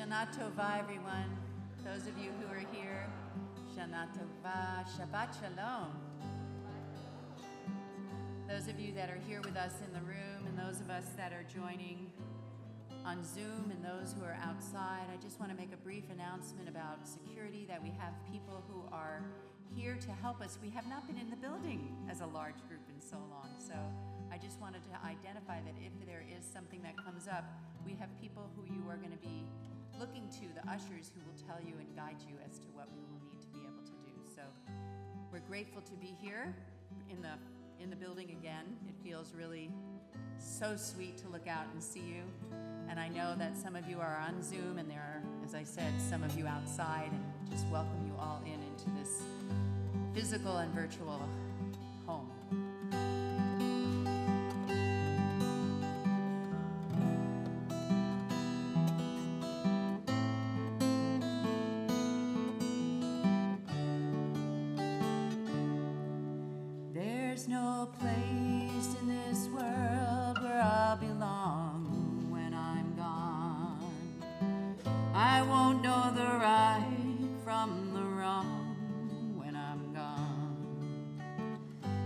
Shana Tova, everyone. Those of you who are here, Shana Tova, Shabbat Shalom. Those of you that are here with us in the room, and those of us that are joining on Zoom, and those who are outside, I just want to make a brief announcement about security, that we have people who are here to help us. We have not been in the building as a large group in so long, so I just wanted to identify that if there is something that comes up, we have people who you are going to be looking to, the ushers, who will tell you and guide you as to what we will need to be able to do. So we're grateful to be here in the building again. It feels really so sweet to look out and see you. And I know that some of you are on Zoom, and there are, as I said, some of you outside, and just welcome you all into this physical and virtual home. There's no place in this world where I'll belong when I'm gone. I won't know the right from the wrong when I'm gone.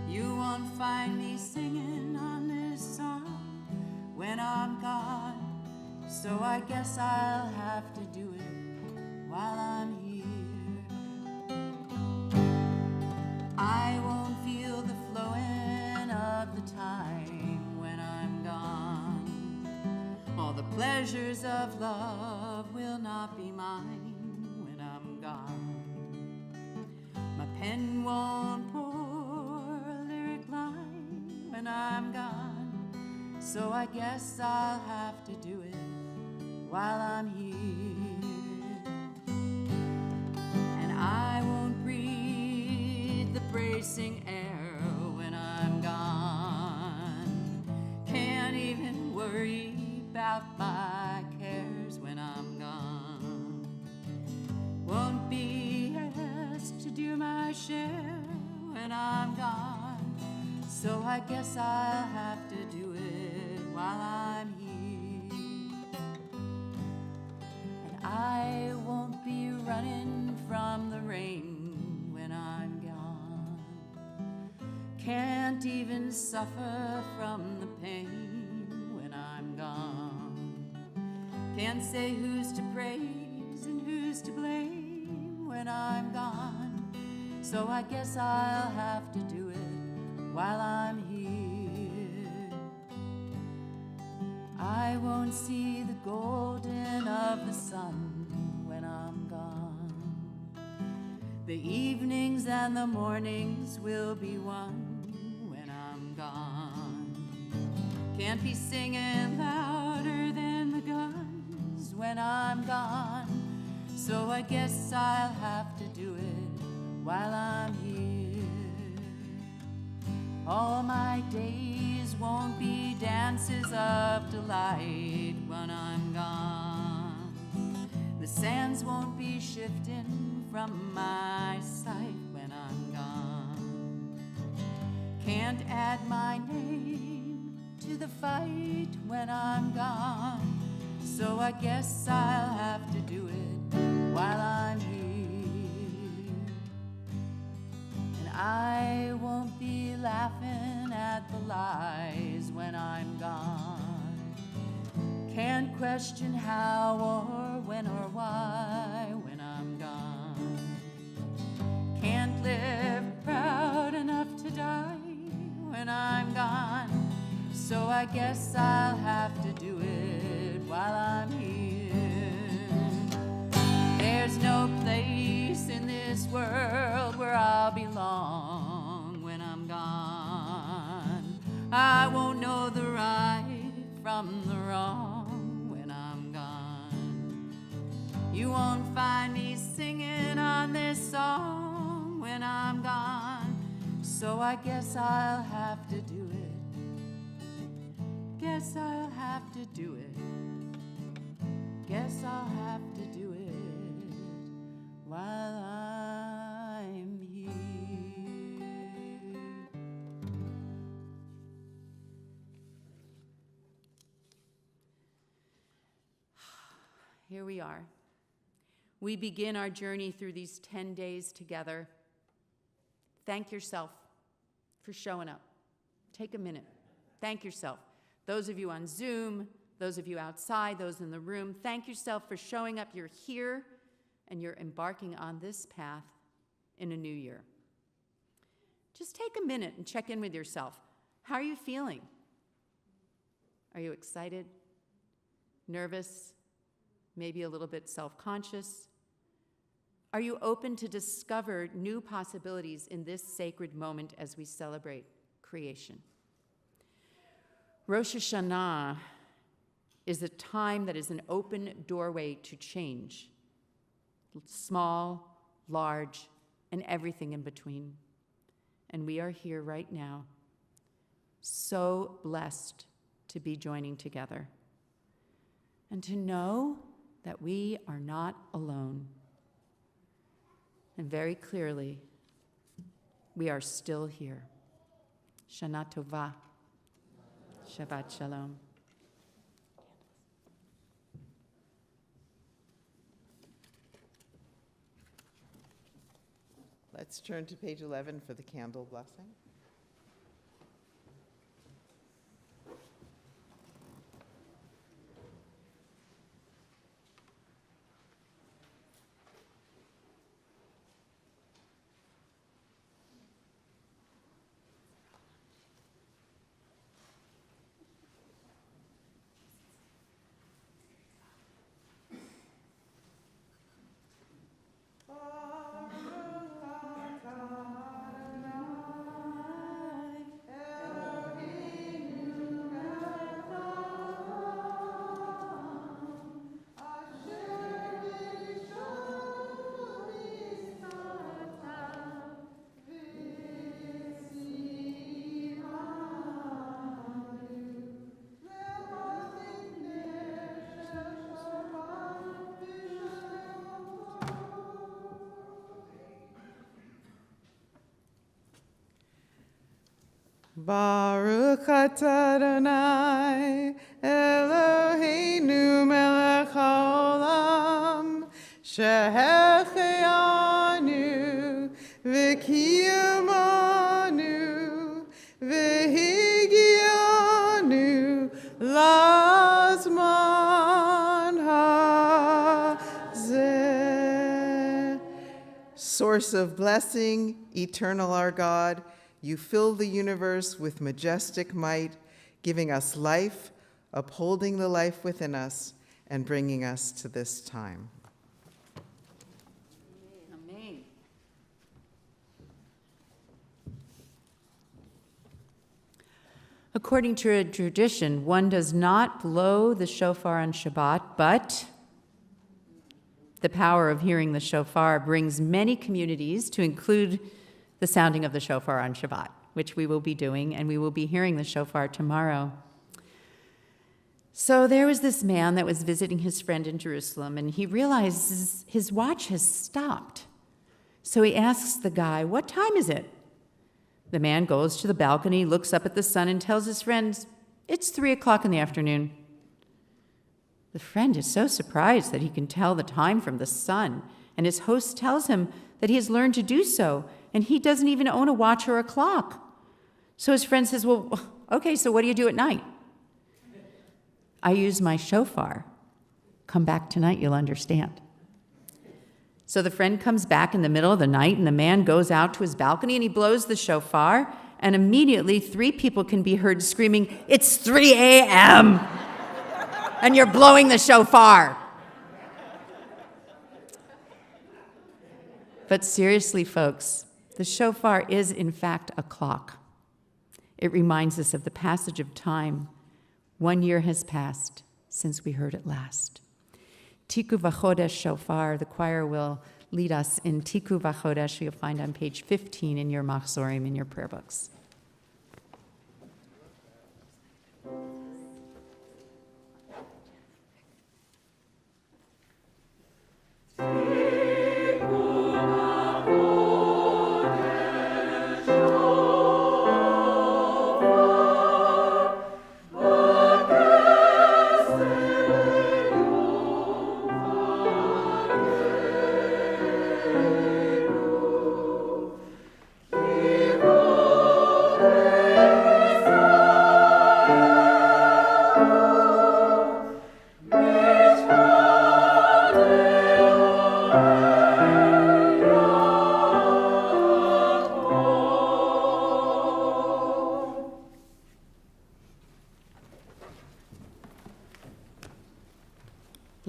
You won't find me singing on this song when I'm gone. So I guess I'll have to do it while I'm here. I won't feel the flowing of the time when I'm gone. All the pleasures of love will not be mine when I'm gone. My pen won't pour a lyric line when I'm gone. So I guess I'll have to do it while I'm here. And I won't breathe the bracing air when I'm gone. Can't even worry about my cares when I'm gone. Won't be asked to do my share when I'm gone. So I guess I'll have to do it while I'm here. And I won't be running from the rain when I'm gone. Can't even suffer from the pain when I'm gone. Can't say who's to praise and who's to blame when I'm gone. So I guess I'll have to do it while I'm here. I won't see the golden of the sun when I'm gone. The evenings and the mornings will be one when I'm gone. Can't be singing louder than the guns when I'm gone. So I guess I'll have to do it while I'm here. All my days won't be dances of delight when I'm gone. The sands won't be shifting from my sight when I'm gone. Can't add my name to the fight when I'm gone. So I guess I'll have to do it while I'm here. And I won't be laughing at the lies when I'm gone. Can't question how or when or why when I'm gone. Can't live proud enough to die when I'm gone. So I guess I'll have to do it while I'm here. There's no place in this world where I'll belong when I'm gone. I won't know the right from the wrong when I'm gone. You won't find me singing on this song when I'm gone. So I guess I'll have to do it. Guess I'll have to do it. Guess I'll have to do it while I'm here. Here we are. We begin our journey through these 10 days together. Thank yourself for showing up. Take a minute. Thank yourself. Those of you on Zoom, those of you outside, those in the room, thank yourself for showing up. You're here and you're embarking on this path in a new year. Just take a minute and check in with yourself. How are you feeling? Are you excited? Nervous? Maybe a little bit self-conscious? Are you open to discover new possibilities in this sacred moment as we celebrate creation? Rosh Hashana is a time that is an open doorway to change. Small, large, and everything in between. And we are here right now, so blessed to be joining together and to know that we are not alone. And very clearly, we are still here. Shana Tova. Shabbat Shalom. Let's turn to page 11 for the candle blessing. Baruch atah Adonai Eloheinu melech haolam shehecheyanu v'kiyamanu v'higianu lazman hazeh. Source of blessing, eternal our God, you fill the universe with majestic might, giving us life, upholding the life within us, and bringing us to this time. Amen. According to a tradition, one does not blow the shofar on Shabbat, but the power of hearing the shofar brings many communities to include the sounding of the shofar on Shabbat, which we will be doing, and we will be hearing the shofar tomorrow. So there was this man that was visiting his friend in Jerusalem, and he realizes his watch has stopped. So he asks the guy, "What time is it?" The man goes to the balcony, looks up at the sun, and tells his friend, "It's 3:00 in the afternoon." The friend is so surprised that he can tell the time from the sun, and his host tells him that he has learned to do so, and he doesn't even own a watch or a clock. So his friend says, "Well, okay, so what do you do at night?" "I use my shofar. Come back tonight, you'll understand." So the friend comes back in the middle of the night, and the man goes out to his balcony, and he blows the shofar, and immediately 3 people can be heard screaming, "It's 3 a.m., and you're blowing the shofar." But seriously, folks, the shofar is, in fact, a clock. It reminds us of the passage of time. 1 year has passed since we heard it last. Tiku v'chodesh shofar, the choir will lead us in Tiku v'chodesh, you'll find on page 15 in your machzorim, in your prayer books.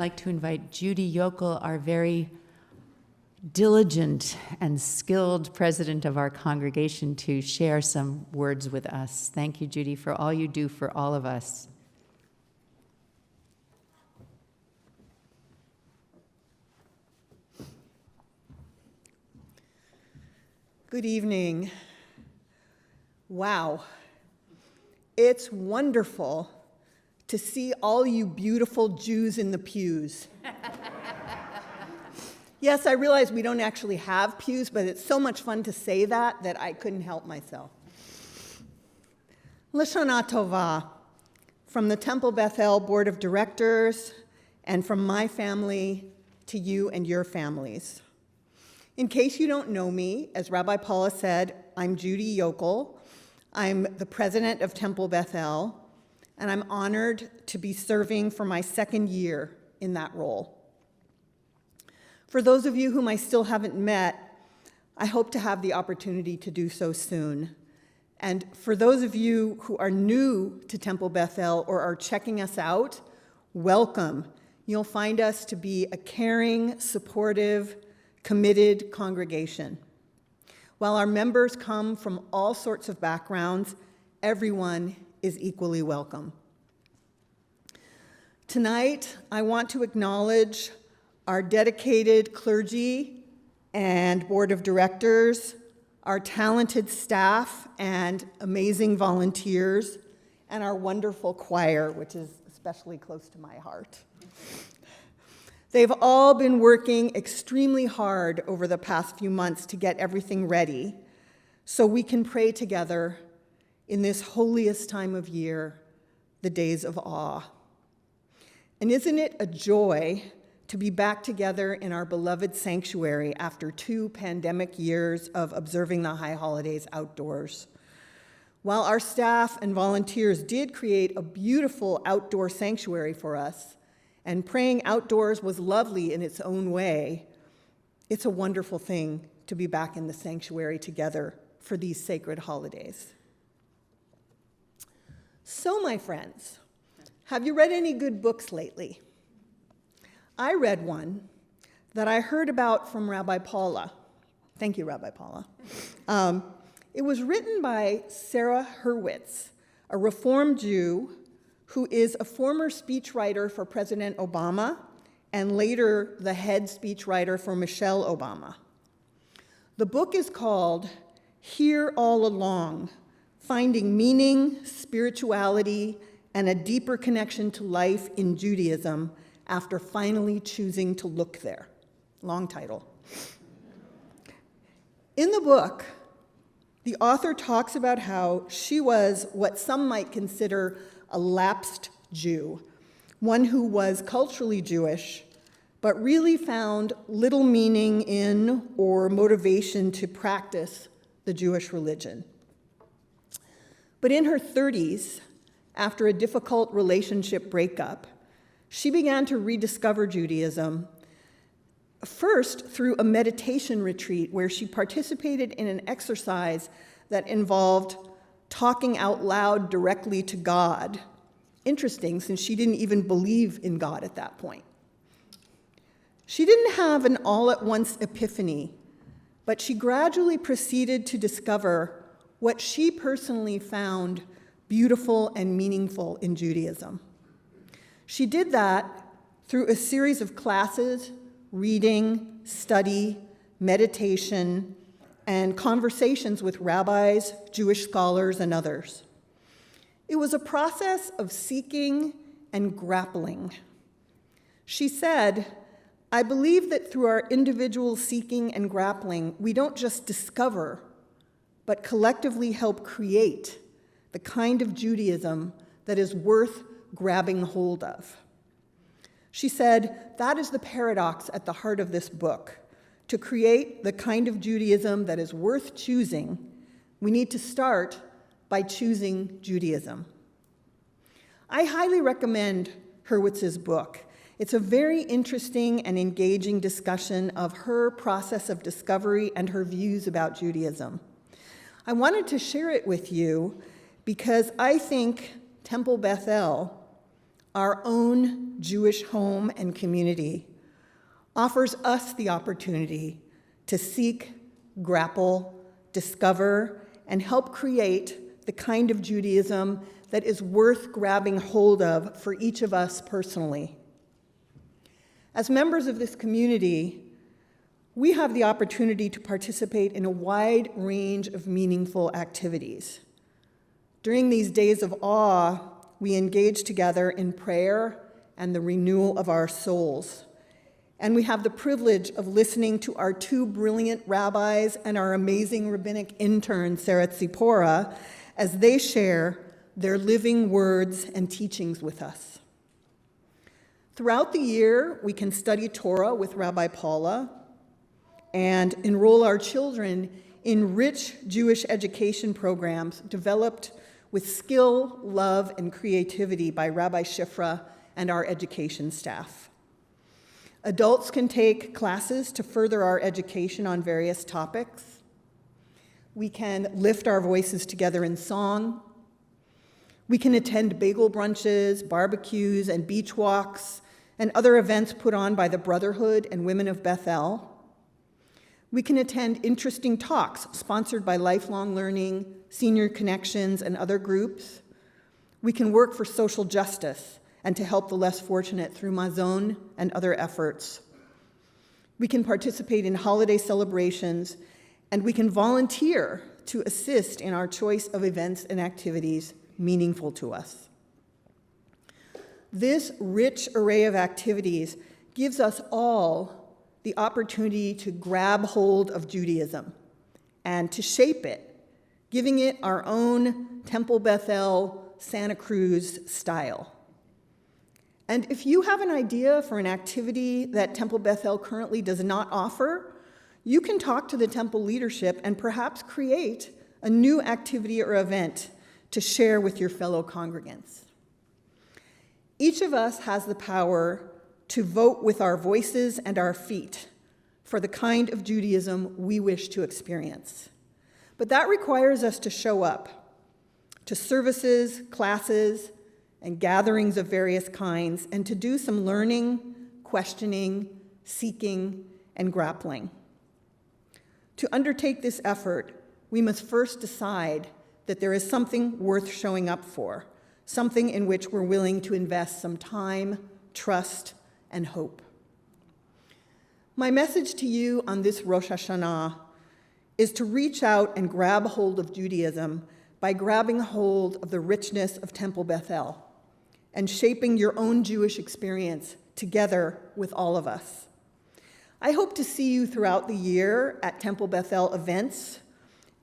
like to invite Judy Yokel, our very diligent and skilled president of our congregation, to share some words with us. Thank you, Judy, for all you do for all of us. Good evening. Wow. It's wonderful to see all you beautiful Jews in the pews. Yes, I realize we don't actually have pews, but it's so much fun to say that I couldn't help myself. L'Shana Tova, from the Temple Bethel Board of Directors, and from my family to you and your families. In case you don't know me, as Rabbi Paula said, I'm Judy Yokel. I'm the president of Temple Bethel, and I'm honored to be serving for my second year in that role. For those of you whom I still haven't met, I hope to have the opportunity to do so soon. And for those of you who are new to Temple Bethel or are checking us out, welcome. You'll find us to be a caring, supportive, committed congregation. While our members come from all sorts of backgrounds, everyone is equally welcome. Tonight, I want to acknowledge our dedicated clergy and board of directors, our talented staff and amazing volunteers, and our wonderful choir, which is especially close to my heart. They've all been working extremely hard over the past few months to get everything ready so we can pray together in this holiest time of year, the days of awe. And isn't it a joy to be back together in our beloved sanctuary after 2 pandemic years of observing the high holidays outdoors? While our staff and volunteers did create a beautiful outdoor sanctuary for us, and praying outdoors was lovely in its own way, it's a wonderful thing to be back in the sanctuary together for these sacred holidays. So, my friends, have you read any good books lately? I read one that I heard about from Rabbi Paula. Thank you, Rabbi Paula. It was written by Sarah Hurwitz, a Reform Jew who is a former speechwriter for President Obama and later the head speechwriter for Michelle Obama. The book is called Here All Along: Finding Meaning, Spirituality, and a Deeper Connection to Life in Judaism After Finally Choosing to Look There. Long title. In the book, the author talks about how she was what some might consider a lapsed Jew, one who was culturally Jewish, but really found little meaning in or motivation to practice the Jewish religion. But in her 30s, after a difficult relationship breakup, she began to rediscover Judaism, first through a meditation retreat where she participated in an exercise that involved talking out loud directly to God. Interesting, since she didn't even believe in God at that point. She didn't have an all-at-once epiphany, but she gradually proceeded to discover what she personally found beautiful and meaningful in Judaism. She did that through a series of classes, reading, study, meditation, and conversations with rabbis, Jewish scholars, and others. It was a process of seeking and grappling. She said, I believe that through our individual seeking and grappling, we don't just discover, but collectively help create the kind of Judaism that is worth grabbing hold of. She said, that is the paradox at the heart of this book. To create the kind of Judaism that is worth choosing, we need to start by choosing Judaism. I highly recommend Hurwitz's book. It's a very interesting and engaging discussion of her process of discovery and her views about Judaism. I wanted to share it with you because I think Temple Bethel, our own Jewish home and community, offers us the opportunity to seek, grapple, discover, and help create the kind of Judaism that is worth grabbing hold of for each of us personally. As members of this community, we have the opportunity to participate in a wide range of meaningful activities. During these days of awe, we engage together in prayer and the renewal of our souls. And we have the privilege of listening to our two brilliant rabbis and our amazing rabbinic intern, Sarah Tzipora, as they share their living words and teachings with us. Throughout the year, we can study Torah with Rabbi Paula and enroll our children in rich Jewish education programs developed with skill, love, and creativity by Rabbi Shifra and our education staff. Adults can take classes to further our education on various topics. We can lift our voices together in song. We can attend bagel brunches, barbecues, and beach walks, and other events put on by the Brotherhood and Women of Bethel. We can attend interesting talks sponsored by Lifelong Learning, Senior Connections, and other groups. We can work for social justice and to help the less fortunate through Mazon and other efforts. We can participate in holiday celebrations, and we can volunteer to assist in our choice of events and activities meaningful to us. This rich array of activities gives us all the opportunity to grab hold of Judaism and to shape it, giving it our own Temple Bethel, Santa Cruz style. And if you have an idea for an activity that Temple Bethel currently does not offer, you can talk to the temple leadership and perhaps create a new activity or event to share with your fellow congregants. Each of us has the power to vote with our voices and our feet for the kind of Judaism we wish to experience. But that requires us to show up to services, classes, and gatherings of various kinds, and to do some learning, questioning, seeking, and grappling. To undertake this effort, we must first decide that there is something worth showing up for, something in which we're willing to invest some time, trust, and hope. My message to you on this Rosh Hashanah is to reach out and grab hold of Judaism by grabbing hold of the richness of Temple Bethel and shaping your own Jewish experience together with all of us. I hope to see you throughout the year at Temple Bethel events,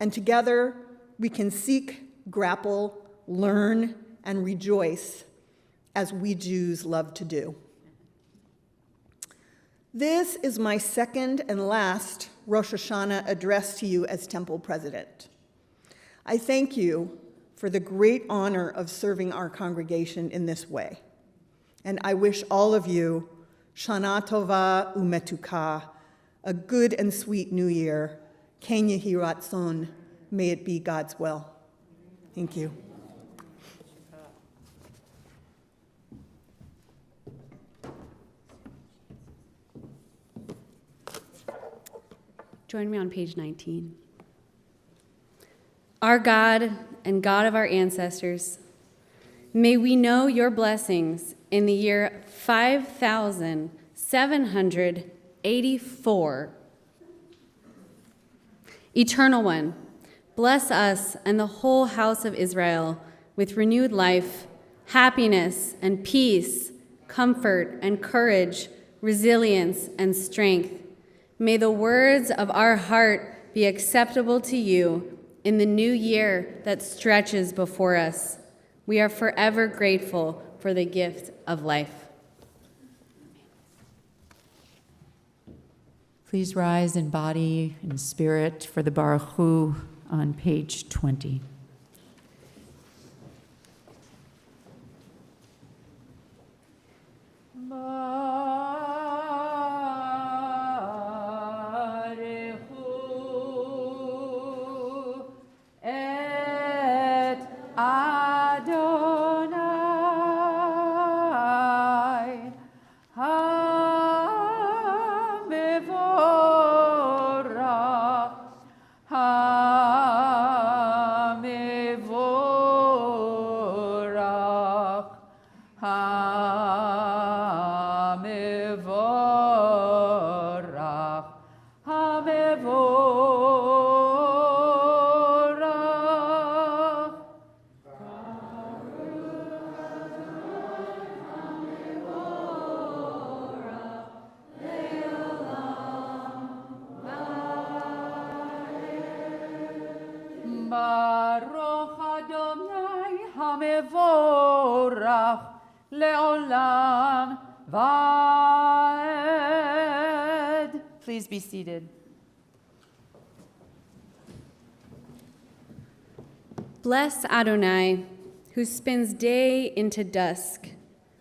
and together we can seek, grapple, learn, and rejoice as we Jews love to do. This is my second and last Rosh Hashanah address to you as Temple President. I thank you for the great honor of serving our congregation in this way. And I wish all of you Shana Tova Umetuka, a good and sweet new year. Ken Yehi Ratzon, may it be God's will. Thank you. Join me on page 19. Our God and God of our ancestors, may we know your blessings in the year 5784. Eternal One, bless us and the whole house of Israel with renewed life, happiness and peace, comfort and courage, resilience and strength. May the words of our heart be acceptable to you in the new year that stretches before us. We are forever grateful for the gift of life. Please rise in body and spirit for the Baruch Hu on page 20. Baruch Adonai HaMevorach Le'olam Va'ed. Please be seated. Bless Adonai, who spins day into dusk.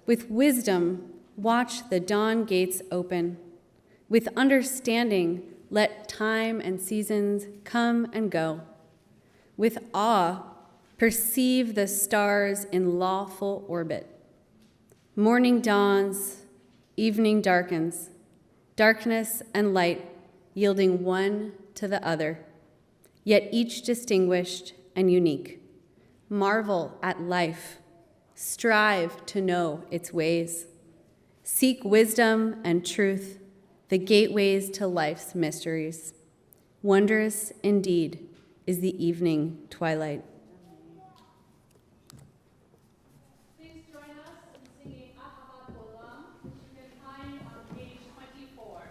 With wisdom, watch the dawn gates open. With understanding, let time and seasons come and go. With awe, perceive the stars in lawful orbit. Morning dawns, evening darkens, darkness and light yielding one to the other, yet each distinguished and unique. Marvel at life, strive to know its ways. Seek wisdom and truth, the gateways to life's mysteries. Wondrous indeed is the evening twilight. Please join us in singing Ahavat Olam, which you can find on page 24.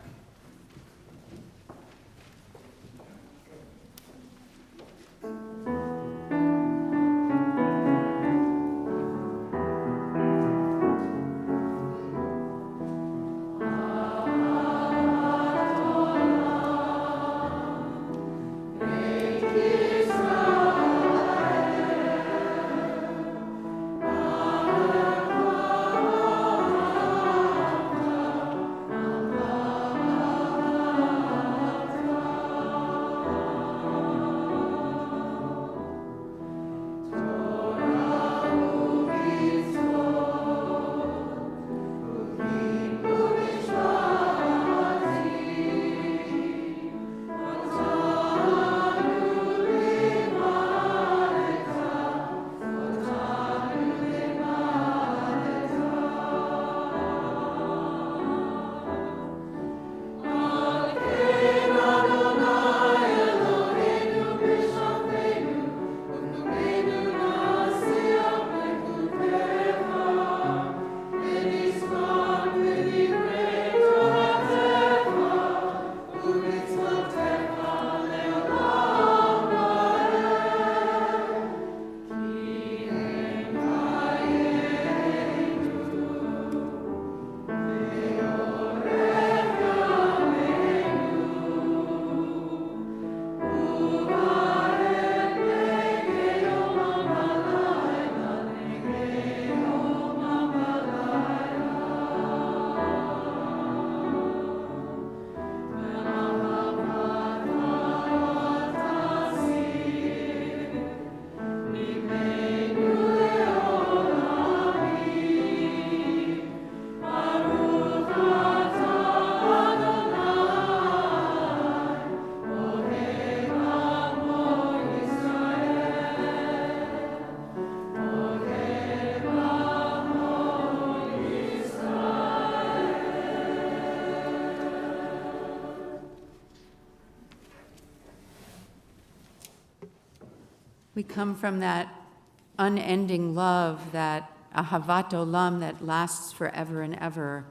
We come from that unending love, that Ahavat Olam that lasts forever and ever.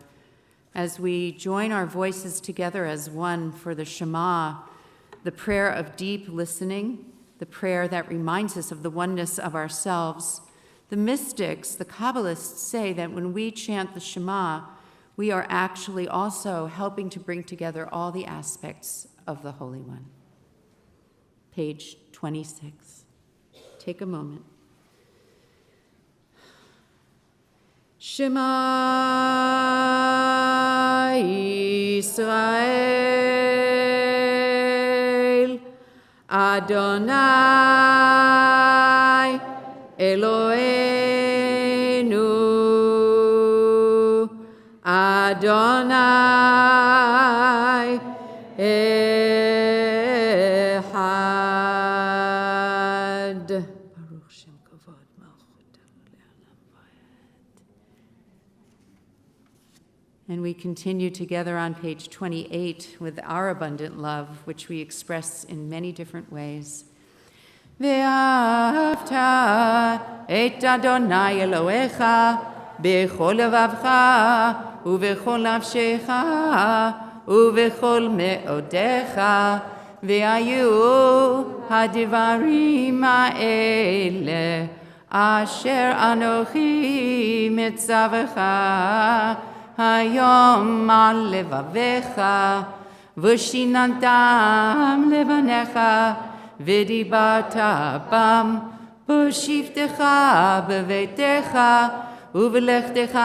As we join our voices together as one for the Shema, the prayer of deep listening, the prayer that reminds us of the oneness of ourselves, the mystics, the Kabbalists say that when we chant the Shema, we are actually also helping to bring together all the aspects of the Holy One. Page 26. Take a moment. Shema Yisrael, Adonai Eloheinu, Adonai Echad. Baruch Shem Kavod Malchutanu Le'olam Va'ed. And we continue together on page 28 with our abundant love, which we express in many different ways. ואהבת את אדוני אלוהיך בכל לבבך ובכל נפשך ובכל מאודיך והיו הדברים האלה אשר אנוכי מצווך היום על לבביך, ושיננתם לבניך, ודיברת בם בשבתך בביתך, ובלכתך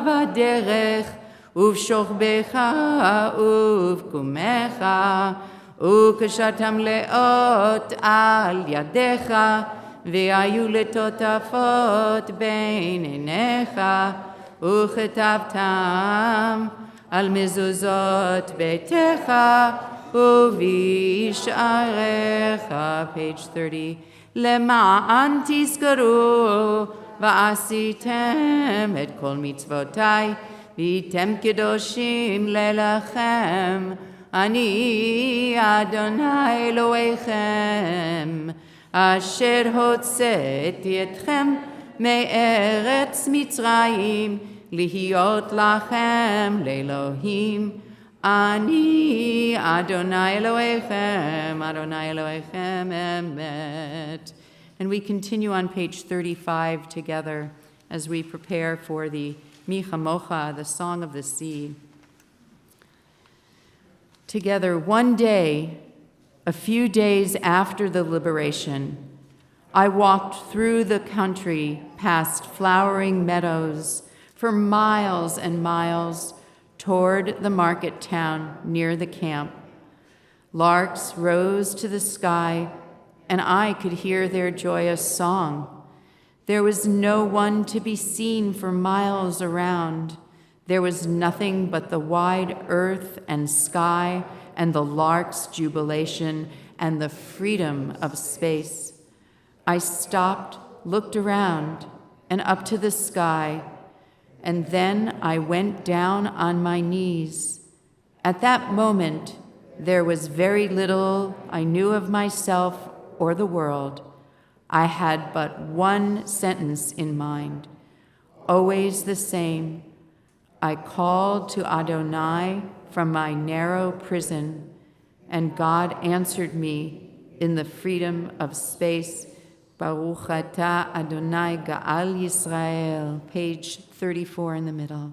בדרך, ובשוכבך ובקומך, וקשרתם לאות על ידיך, והיו לטוטפות בין עיניך, וכתבתם על מזוזות ביתך ובשעריך. Page 30. למען תזכרו ועשיתם את כל מצוותיי, והייתם קדושים ללכם, אני אדוני אלוהיכם, אשר הוצאתי אתכם מארץ מצרים, להיות לכם לאלוהים. אני אדוני אלוהיכם, אדוני אלוהיכם emet. And we continue on page 35 together as we prepare for the Mi Chamocha, the Song of the Sea. Together, one day, a few days after the liberation, I walked through the country past flowering meadows for miles and miles toward the market town near the camp. Larks rose to the sky, and I could hear their joyous song. There was no one to be seen for miles around. There was nothing but the wide earth and sky and the lark's jubilation and the freedom of space. I stopped, looked around, and up to the sky, and then I went down on my knees. At that moment, there was very little I knew of myself or the world. I had but one sentence in mind, always the same. I called to Adonai from my narrow prison, and God answered me in the freedom of space. Baruch atah Adonai Ga'al Yisrael, page 34 in the middle.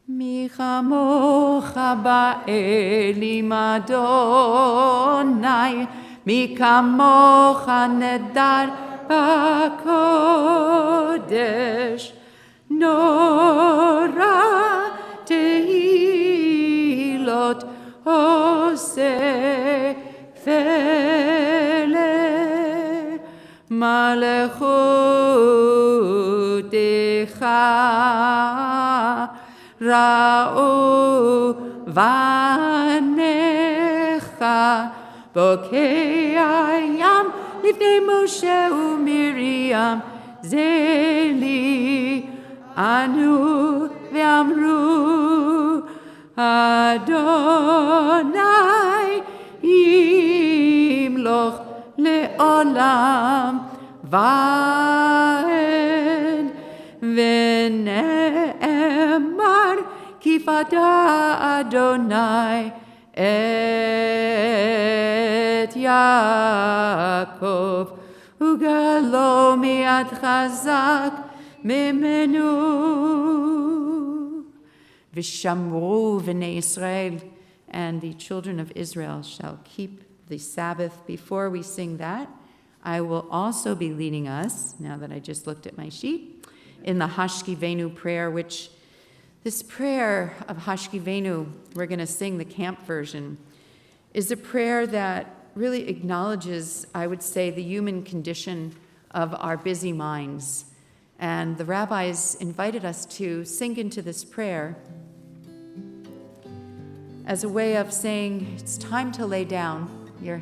Mi chamocha ba'elim Adonai, mi kamocha nedar ba'kodesh, nora tehilot oseh fele, malechutecha ra'u vanecha, bokei hayam lifnei Moshe uMiriam, zeli anu ve'amru Adonai yimloch le'olam va'ed, ve'ne'emar kifata Adonai et Yaakov, ugalo mi'ad chazak mimenu. V'shamru v'nei Yisrael, and the children of Israel shall keep the Sabbath. Before we sing that, I will also be leading us, now that I just looked at my sheet, in the Hashkivenu prayer, which this prayer of Hashkivenu, we're going to sing the camp version, is a prayer that really acknowledges, I would say, the human condition of our busy minds. And the rabbis invited us to sink into this prayer as a way of saying it's time to lay down your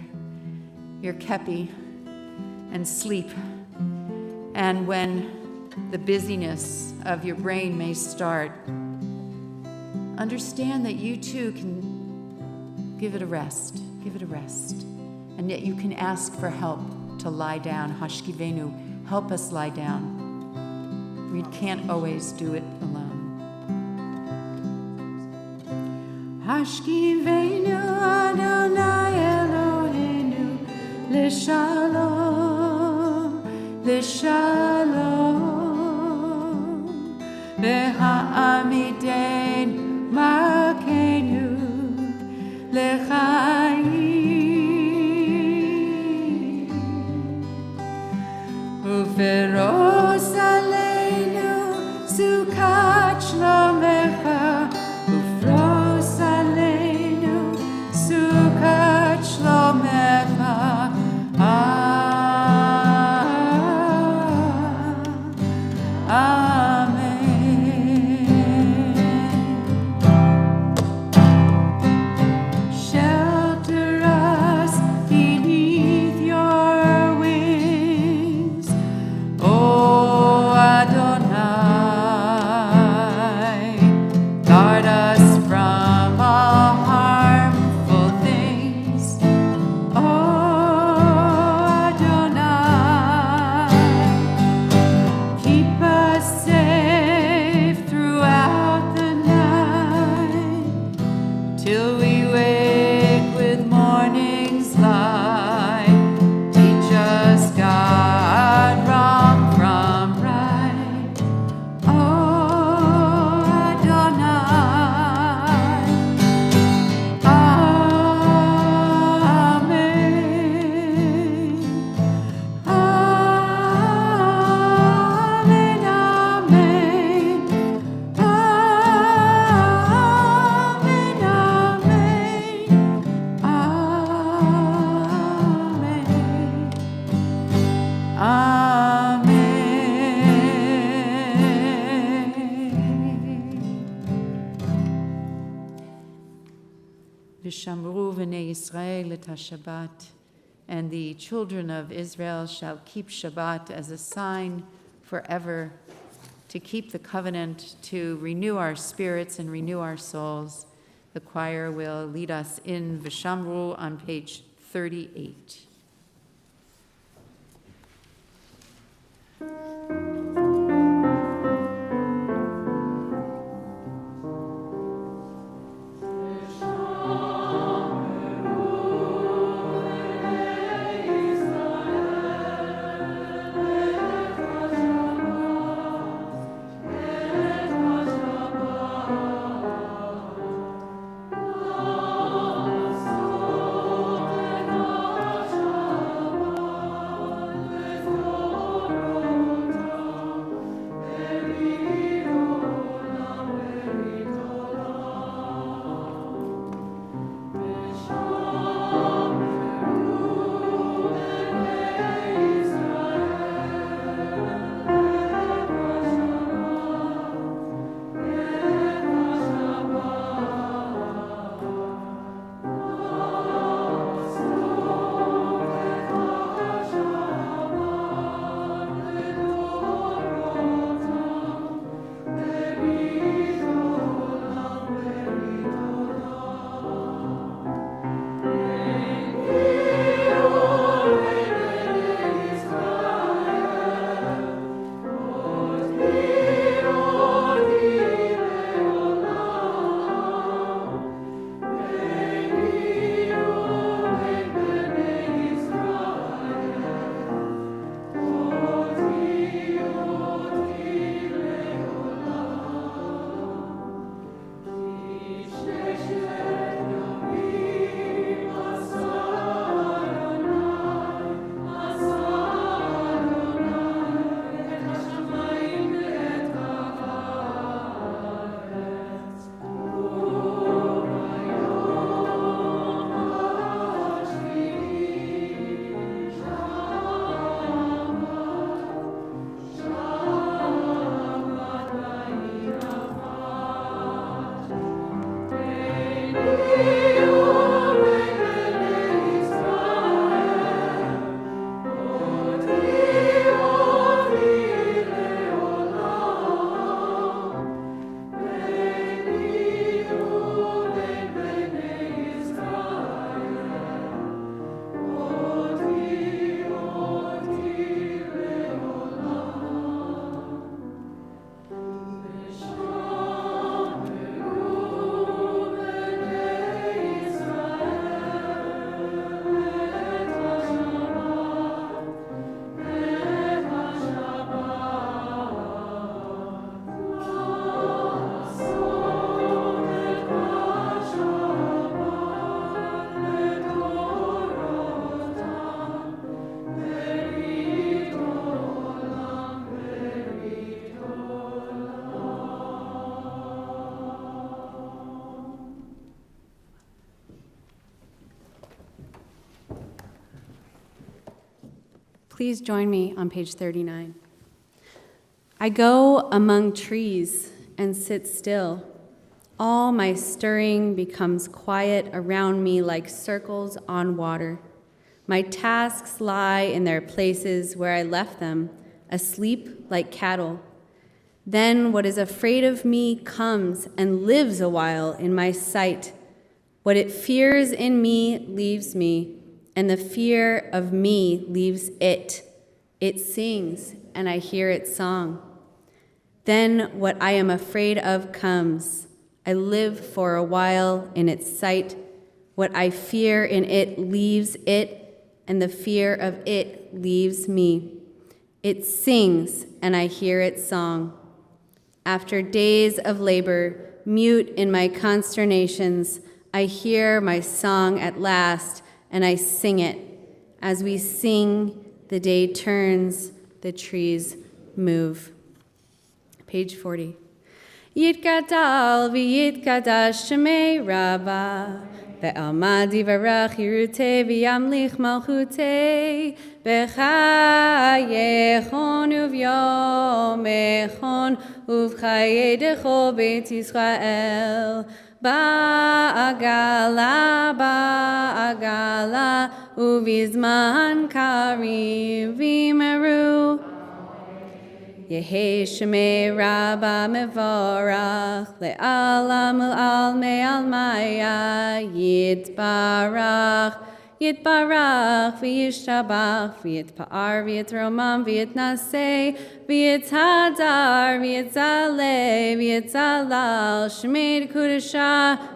kepi and sleep. And when the busyness of your brain may start, understand that you too can give it a rest, and yet you can ask for help to lie down. Hashkivenu, help us lie down. We can't always do it alone. Hashkivenu Adonai Eloheinu L'shalom, L'shalom V'ha'amiden Malkeinu L'chaim Uferos Aleinu Sukat Shlomecha Ufros Aleinu Sukat Shlomecha Shelter us beneath your wings, O Adonai. Guard us from all harmful things, O Adonai. Keep us safe throughout the night, till we wake with morning's light. Teach us, God, wrong from right, O Adonai. Amen. Amen, amen. Amen, amen. V'shamru v'nei Yisrael et HaShabbat, and the children of Israel shall keep Shabbat as a sign forever, to keep the covenant, to renew our spirits and renew our souls. The choir will lead us in V'shamru on page 38. Shabbat Please join me on page 39. I go among trees and sit still. All my stirring becomes quiet around me like circles on water. My tasks lie in their places where I left them, asleep like cattle. Then what is afraid of me comes and lives a while in my sight. What it fears in me leaves me, and the fear of me leaves it. It sings, and I hear its song. Then what I am afraid of comes. I live for a while in its sight. What I fear in it leaves it, and the fear of it leaves me. It sings, and I hear its song. After days of labor, mute in my consternations, I hear my song at last, and I sing it. As we sing, the day turns, the trees move. Page 40. Yitgadal v'yitgadash shemei Rabbah, ve'alma divarach yiruteh v'yamlich malchuteh, b'chayechon uv'yomechon uv'chayedecho beit Yisrael, ba'agala uv'izman karim v'meru. Yehi Shemei Rabbah mevorach le'alam ul'al me'al maya yitbarach v'yishtabach v'yitpa'ar v'yitromam v'yitnaseh v'yithadar v'yitzaleh v'yitzalal Shemei Kudusha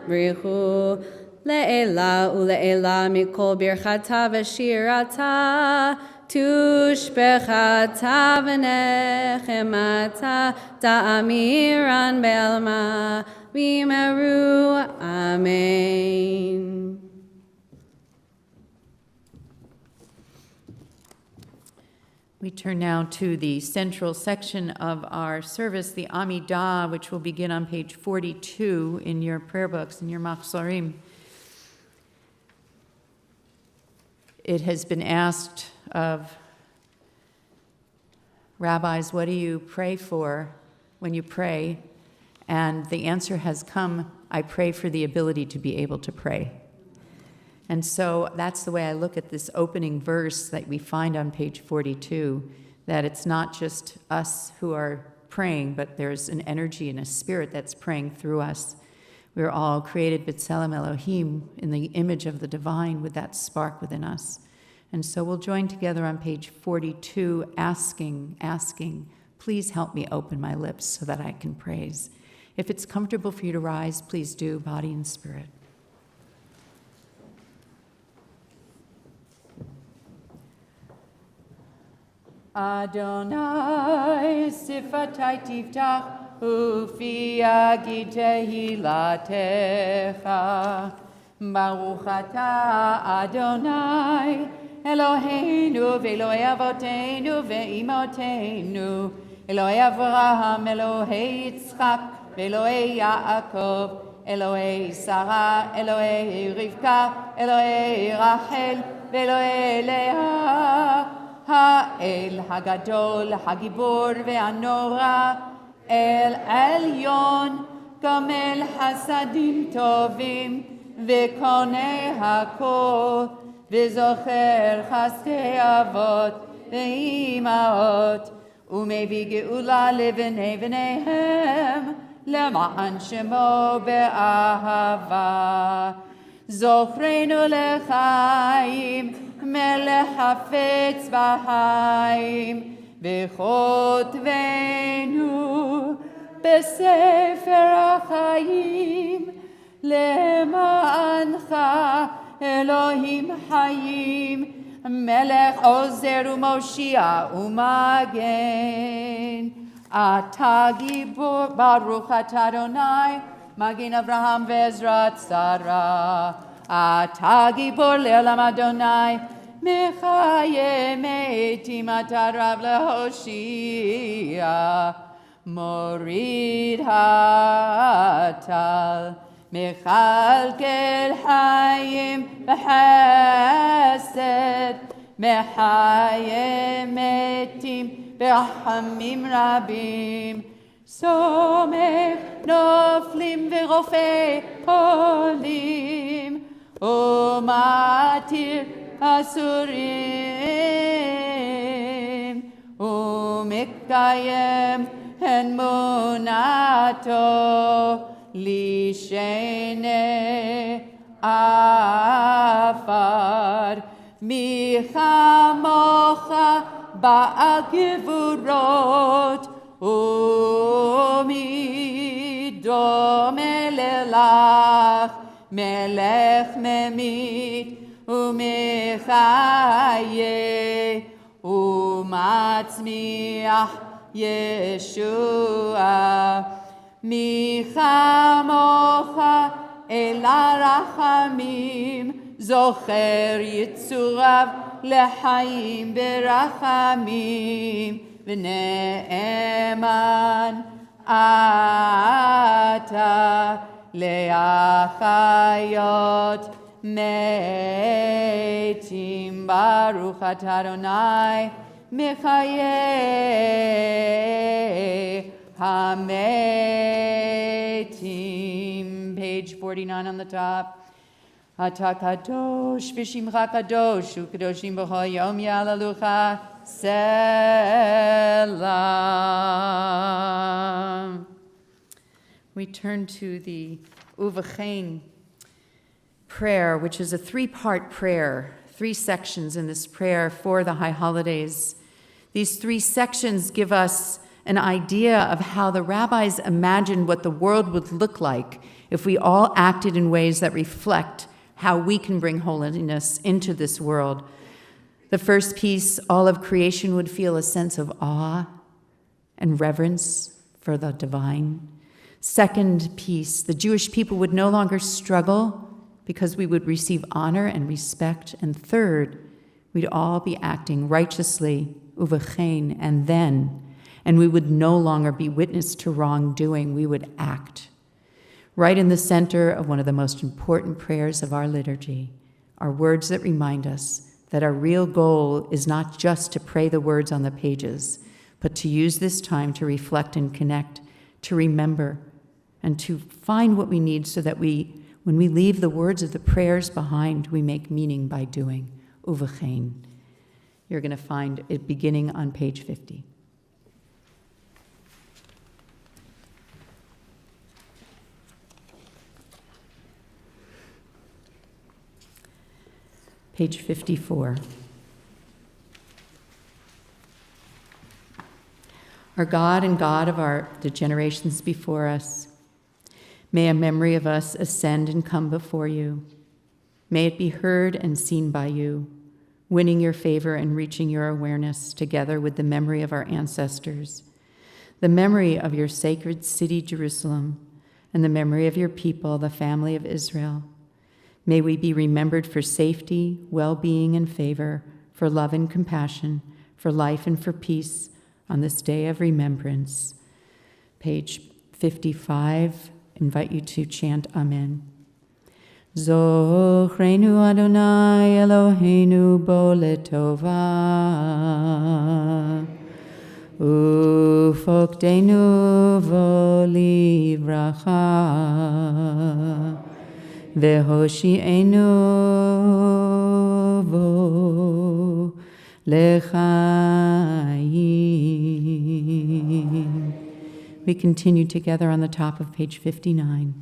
brichu le'ela ule'ela mikol birchata v'shirata Tushbechata v'nechemata ta'amiran be'alma v'meru. Amen. We turn now to the central section of our service, the Amidah, which will begin on page 42 in your prayer books, in your machzorim. It has been asked of rabbis, what do you pray for when you pray? And the answer has come, I pray for the ability to be able to pray. And so that's the way I look at this opening verse that we find on page 42, that it's not just us who are praying, but there's an energy and a spirit that's praying through us. We're all created b'tselem Elohim, in the image of the divine, with that spark within us. And so we'll join together on page 42, asking, please help me open my lips so that I can praise. If it's comfortable for you to rise, please do, body and spirit. Adonai sifatai tiftach ufi yagid tehilatecha. Baruch atah Adonai Eloheinu ve'Eloi avoteinu ve'imotenu, Eloi Avraham, Eloi Yitzchak, ve'Eloi Yaakov, Eloi Sarah, Eloi Rivka, Eloi Rachel, ve'Eloi Leah, Ha'el Hagadol, Hagibor ve'Anora, El Elyon, Gomel Hasadim Tovim, ve'Konei Hakol, וזוכר חסדי אבות ואימהות, ומביא גאולה לבני בניהם, למען שמו באהבה. זוכרנו לחיים, מלך חפץ בחיים, וכותבנו בספר החיים, למענך אלוהים חיים, מלך עוזר ומושיע ומגן. אתה גיבור, ברוך אתה אדוני, מגן אברהם ועזרת שרה. אתה גיבור לעולם אדוני, מחיה מתים אתה רב להושיע. מוריד הטל, מכלכל חיים בחסד, מחיה מתים ברחמים רבים, סומך נופלים ורופא פולים, ומתיר אסורים, ומקיים אמונתו לשני עפר. מי כמוך בעל גבורות, ומי דומה לך, מלך ממית ומחיה ומצמיח ישועה. מי כמוך אל הרחמים, זוכר יצוריו לחיים ברחמים, ונאמן אתה להחיות מתים. ברוך אתה אדוני מחיי המתים. Page 49 on the top. אתה קדוש ושמך קדוש, וקדושים בכל יום יהללוך. Selah. We turn to the Uvachain prayer, which is a three-part prayer, 3 sections in this prayer for the high holidays. These 3 sections give us an idea of how the rabbis imagined what the world would look like if we all acted in ways that reflect how we can bring holiness into this world. The first piece, all of creation would feel a sense of awe and reverence for the divine. Second piece, the Jewish people would no longer struggle because we would receive honor and respect. And third, we'd all be acting righteously, uvachein, and we would no longer be witness to wrongdoing, we would act. Right in the center of one of the most important prayers of our liturgy are words that remind us that our real goal is not just to pray the words on the pages, but to use this time to reflect and connect, to remember, and to find what we need so that when we leave the words of the prayers behind, we make meaning by doing. Uvachein. You're going to find it beginning on page 50. Page 54. Our God and God of the generations before us, may a memory of us ascend and come before you. May it be heard and seen by you, winning your favor and reaching your awareness together with the memory of our ancestors, the memory of your sacred city, Jerusalem, and the memory of your people, the family of Israel. May we be remembered for safety, well-being, and favor, for love and compassion, for life and for peace on this day of remembrance. Page 55, invite you to chant Amen. Zochreinu Adonai Eloheinu bo letova, ufokdeinu vo livracha, Vehoshi'enu vo lechayim. We continue together on the top of page 59.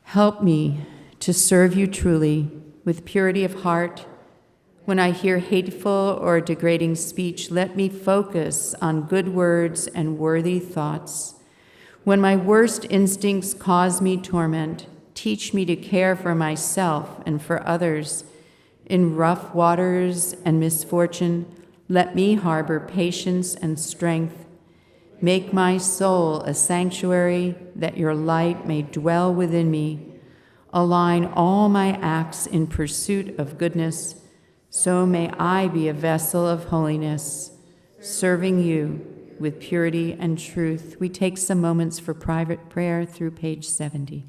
Help me to serve you truly with purity of heart. When I hear hateful or degrading speech, let me focus on good words and worthy thoughts. When my worst instincts cause me torment, teach me to care for myself and for others. In rough waters and misfortune, let me harbor patience and strength. Make my soul a sanctuary that your light may dwell within me. Align all my acts in pursuit of goodness, so may I be a vessel of holiness, serving you with purity and truth. We take some moments for private prayer through page 70.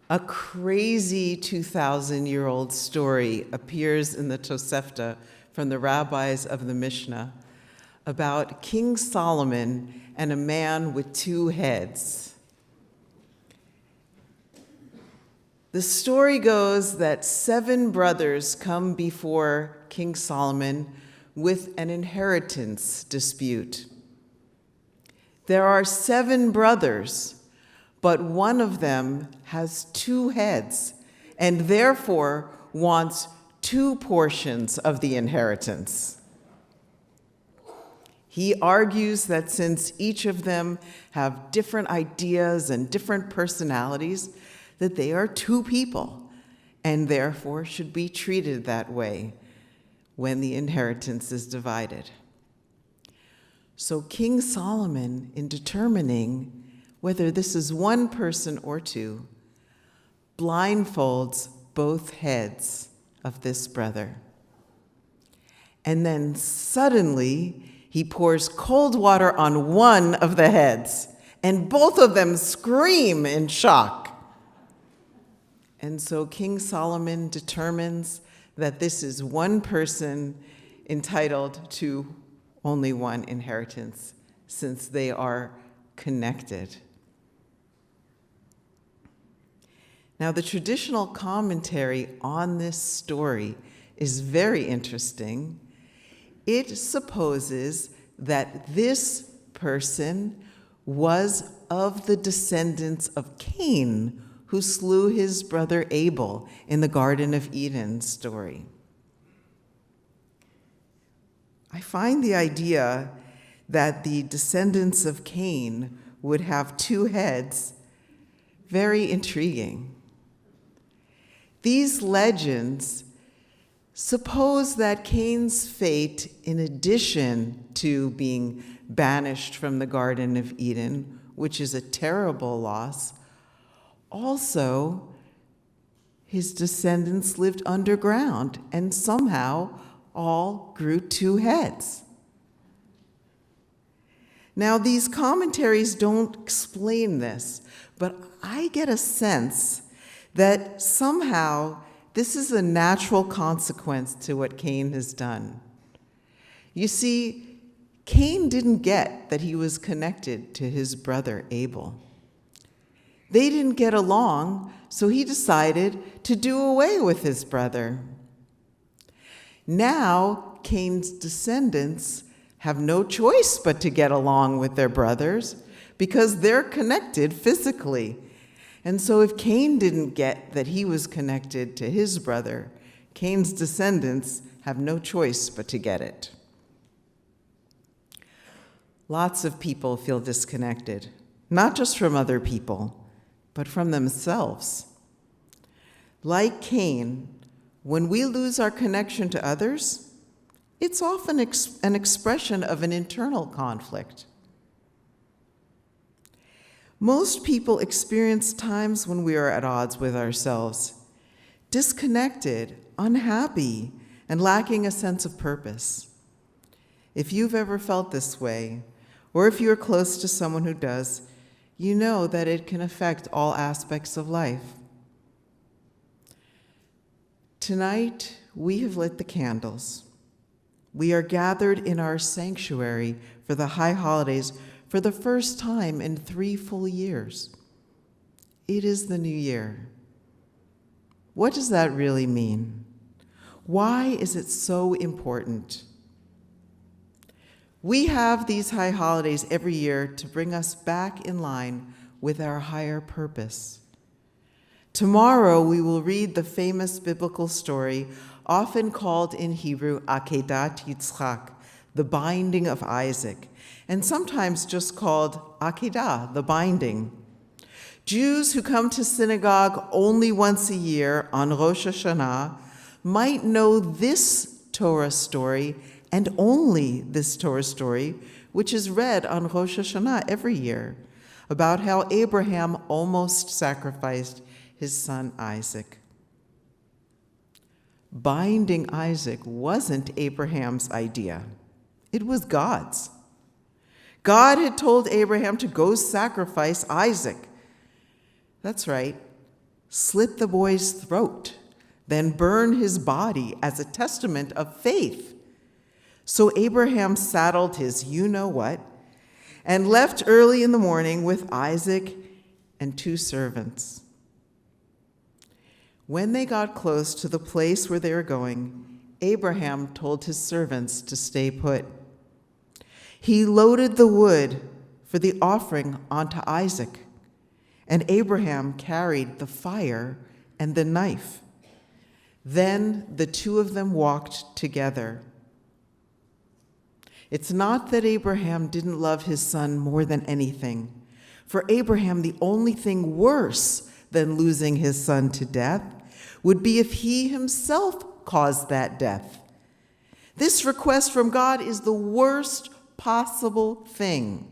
A crazy 2,000-year-old story appears in the Tosefta from the rabbis of the Mishnah about King Solomon and a man with two heads. The story goes that 7 brothers come before King Solomon with an inheritance dispute. There are 7 brothers, but one of them has 2 heads and therefore wants 2 portions of the inheritance. He argues that since each of them have different ideas and different personalities, that they are 2 people and therefore should be treated that way when the inheritance is divided. So King Solomon, in determining whether this is 1 person or 2, blindfolds both heads of this brother. And then suddenly, he pours cold water on one of the heads, and both of them scream in shock. And so King Solomon determines that this is 1 person entitled to only 1 inheritance, since they are connected. Now, the traditional commentary on this story is very interesting. It supposes that this person was of the descendants of Cain, who slew his brother Abel in the Garden of Eden story. I find the idea that the descendants of Cain would have two heads very intriguing. These legends suppose that Cain's fate, in addition to being banished from the Garden of Eden, which is a terrible loss, also his descendants lived underground and somehow all grew two heads. Now, these commentaries don't explain this, but I get a sense that somehow this is a natural consequence to what Cain has done. You see, Cain didn't get that he was connected to his brother Abel. They didn't get along, so he decided to do away with his brother. Now, Cain's descendants have no choice but to get along with their brothers because they're connected physically. And so if Cain didn't get that he was connected to his brother, Cain's descendants have no choice but to get it. Lots of people feel disconnected, not just from other people, but from themselves. Like Cain, when we lose our connection to others, it's often an expression of an internal conflict. Most people experience times when we are at odds with ourselves, disconnected, unhappy, and lacking a sense of purpose. If you've ever felt this way, or if you're close to someone who does, you know that it can affect all aspects of life. Tonight, we have lit the candles. We are gathered in our sanctuary for the high holidays for the first time in 3 full years. It is the new year. What does that really mean? Why is it so important? We have these high holidays every year to bring us back in line with our higher purpose. Tomorrow we will read the famous biblical story, often called in Hebrew Akedat Yitzchak, the binding of Isaac, and sometimes just called Akedah, the binding. Jews who come to synagogue only once a year on Rosh Hashana might know this Torah story and only this Torah story, which is read on Rosh Hashana every year, about how Abraham almost sacrificed his son Isaac. Binding Isaac wasn't Abraham's idea. It was God's. God had told Abraham to go sacrifice Isaac. That's right, slit the boy's throat, then burn his body as a testament of faith. So Abraham saddled his you-know-what and left early in the morning with Isaac and 2 servants. When they got close to the place where they were going, Abraham told his servants to stay put. He loaded the wood for the offering onto Isaac, and Abraham carried the fire and the knife. Then the 2 of them walked together. It's not that Abraham didn't love his son more than anything. For Abraham, the only thing worse than losing his son to death would be if he himself caused that death. This request from God is the worst possible thing.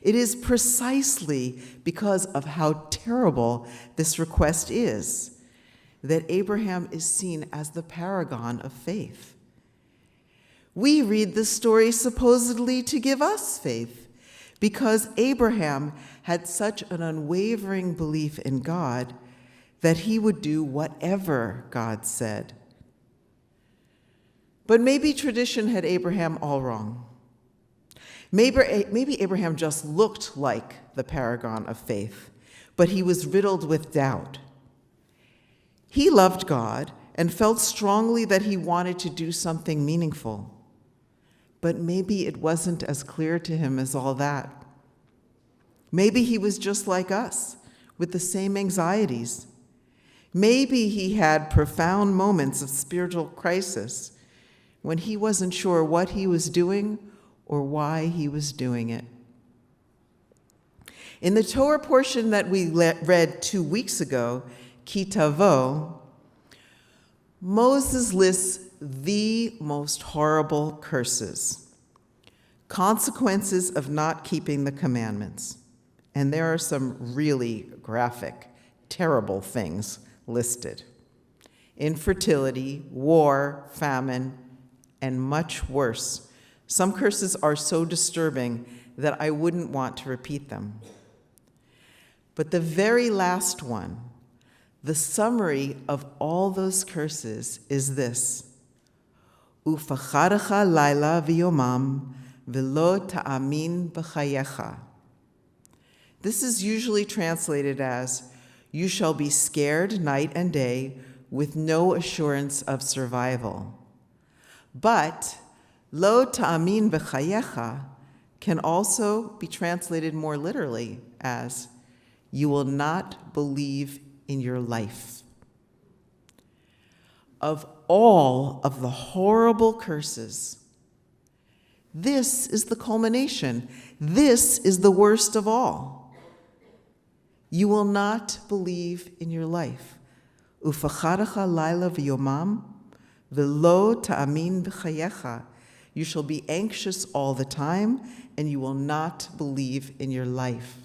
It is precisely because of how terrible this request is that Abraham is seen as the paragon of faith. We read this story supposedly to give us faith because Abraham had such an unwavering belief in God that he would do whatever God said. But maybe tradition had Abraham all wrong. Maybe Abraham just looked like the paragon of faith, but he was riddled with doubt. He loved God and felt strongly that he wanted to do something meaningful, but maybe it wasn't as clear to him as all that. Maybe he was just like us, with the same anxieties. Maybe he had profound moments of spiritual crisis when he wasn't sure what he was doing or why he was doing it. In the Torah portion that we read 2 weeks ago, Ki Tavo, Moses lists the most horrible curses, consequences of not keeping the commandments. And there are some really graphic, terrible things listed: infertility, war, famine, and much worse. Some curses are so disturbing that I wouldn't want to repeat them. But the very last one, the summary of all those curses, is this: Ufacharecha laila v'yomam v'lo ta'amin b'chayecha. This is usually translated as, you shall be scared night and day with no assurance of survival. But lo ta'amin b'chayecha can also be translated more literally as, you will not believe in your life. Of all of the horrible curses, this is the culmination. This is the worst of all. You will not believe in your life. Ufacharecha laila v'yomam v'lo ta'amin b'chayecha. You shall be anxious all the time, and you will not believe in your life.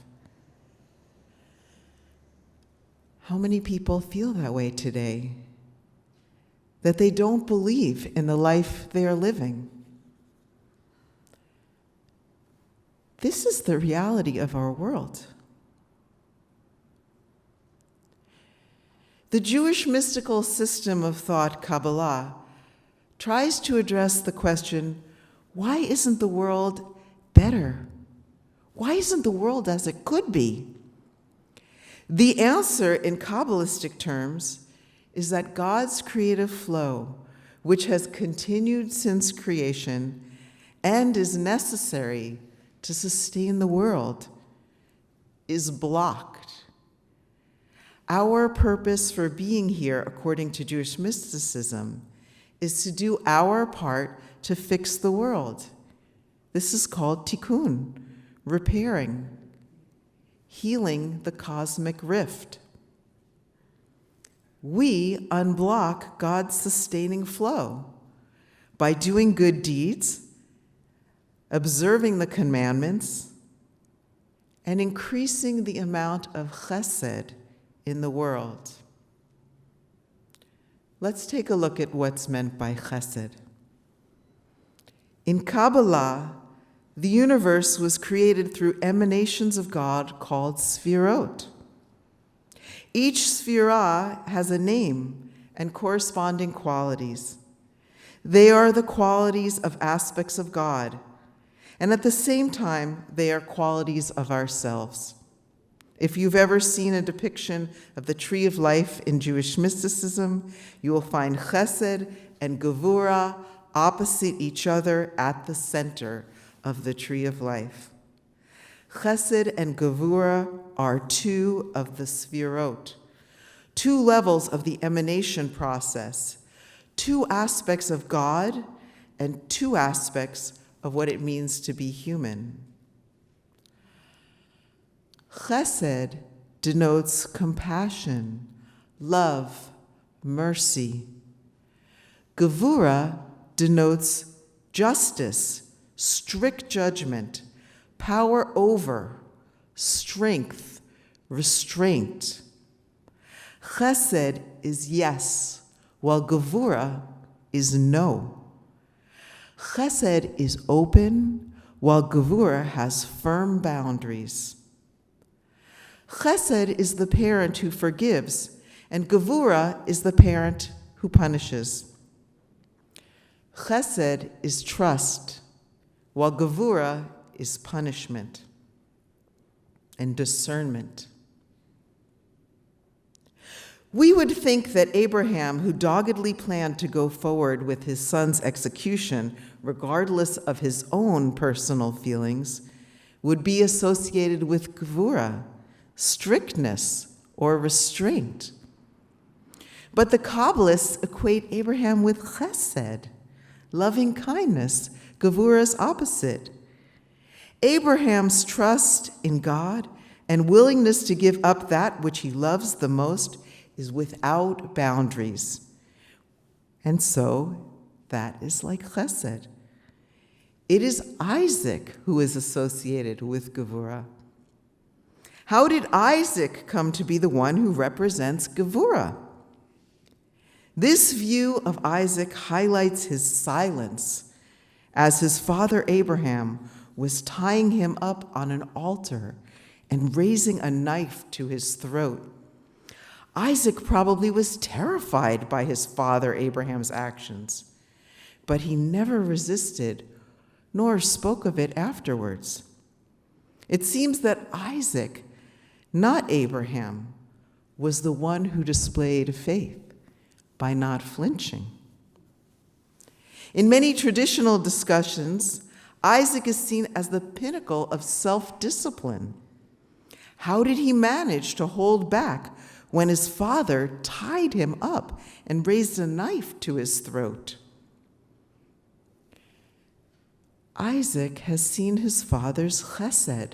How many people feel that way today? That they don't believe in the life they are living. This is the reality of our world. The Jewish mystical system of thought, Kabbalah, tries to address the question, why isn't the world better? Why isn't the world as it could be? The answer in Kabbalistic terms is that God's creative flow, which has continued since creation and is necessary to sustain the world, is blocked. Our purpose for being here, according to Jewish mysticism, is to do our part to fix the world. This is called tikkun, repairing, healing the cosmic rift. We unblock God's sustaining flow by doing good deeds, observing the commandments, and increasing the amount of chesed in the world. Let's take a look at what's meant by chesed. In Kabbalah, the universe was created through emanations of God called sfirot. Each sphira has a name and corresponding qualities. They are the qualities of aspects of God, and at the same time, they are qualities of ourselves. If you've ever seen a depiction of the tree of life in Jewish mysticism, you will find chesed and gevura opposite each other at the center of the tree of life. Chesed and gevura are two of the sfirot, two levels of the emanation process, two aspects of God and two aspects of what it means to be human. Chesed denotes compassion, love, mercy. Gevura denotes justice, strict judgment, power over, strength, restraint. Chesed is yes, while gevura is no. Chesed is open, while gevura has firm boundaries. Chesed is the parent who forgives, and gevura is the parent who punishes. Chesed is trust, while gevura is punishment and discernment. We would think that Abraham, who doggedly planned to go forward with his son's execution, regardless of his own personal feelings, would be associated with gevura, strictness, or restraint. But the Kabbalists equate Abraham with chesed, loving kindness, gevura's opposite. Abraham's trust in God and willingness to give up that which he loves the most is without boundaries. And so that is like chesed. It is Isaac who is associated with gevura. How did Isaac come to be the one who represents gevura? This view of Isaac highlights his silence as his father Abraham was tying him up on an altar and raising a knife to his throat. Isaac probably was terrified by his father Abraham's actions, but he never resisted nor spoke of it afterwards. It seems that Isaac, not Abraham, was the one who displayed faith by not flinching. In many traditional discussions, Isaac is seen as the pinnacle of self-discipline. How did he manage to hold back when his father tied him up and raised a knife to his throat? Isaac has seen his father's chesed,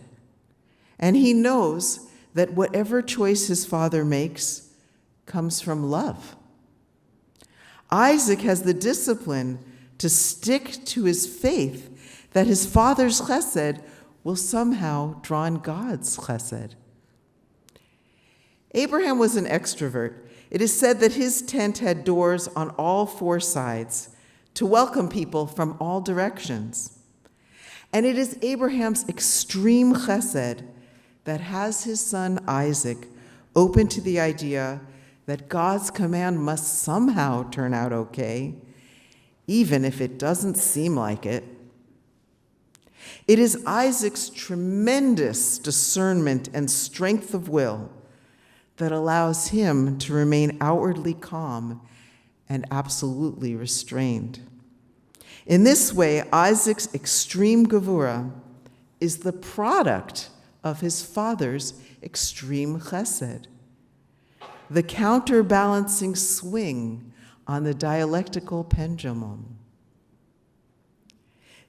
and he knows that whatever choice his father makes comes from love. Isaac has the discipline to stick to his faith that his father's chesed will somehow draw in God's chesed. Abraham was an extrovert. It is said that his tent had doors on all four sides to welcome people from all directions. And it is Abraham's extreme chesed that has his son Isaac open to the idea that God's command must somehow turn out okay, even if it doesn't seem like it. It is Isaac's tremendous discernment and strength of will that allows him to remain outwardly calm and absolutely restrained. In this way, Isaac's extreme gevura is the product of his father's extreme chesed, the counterbalancing swing on the dialectical pendulum.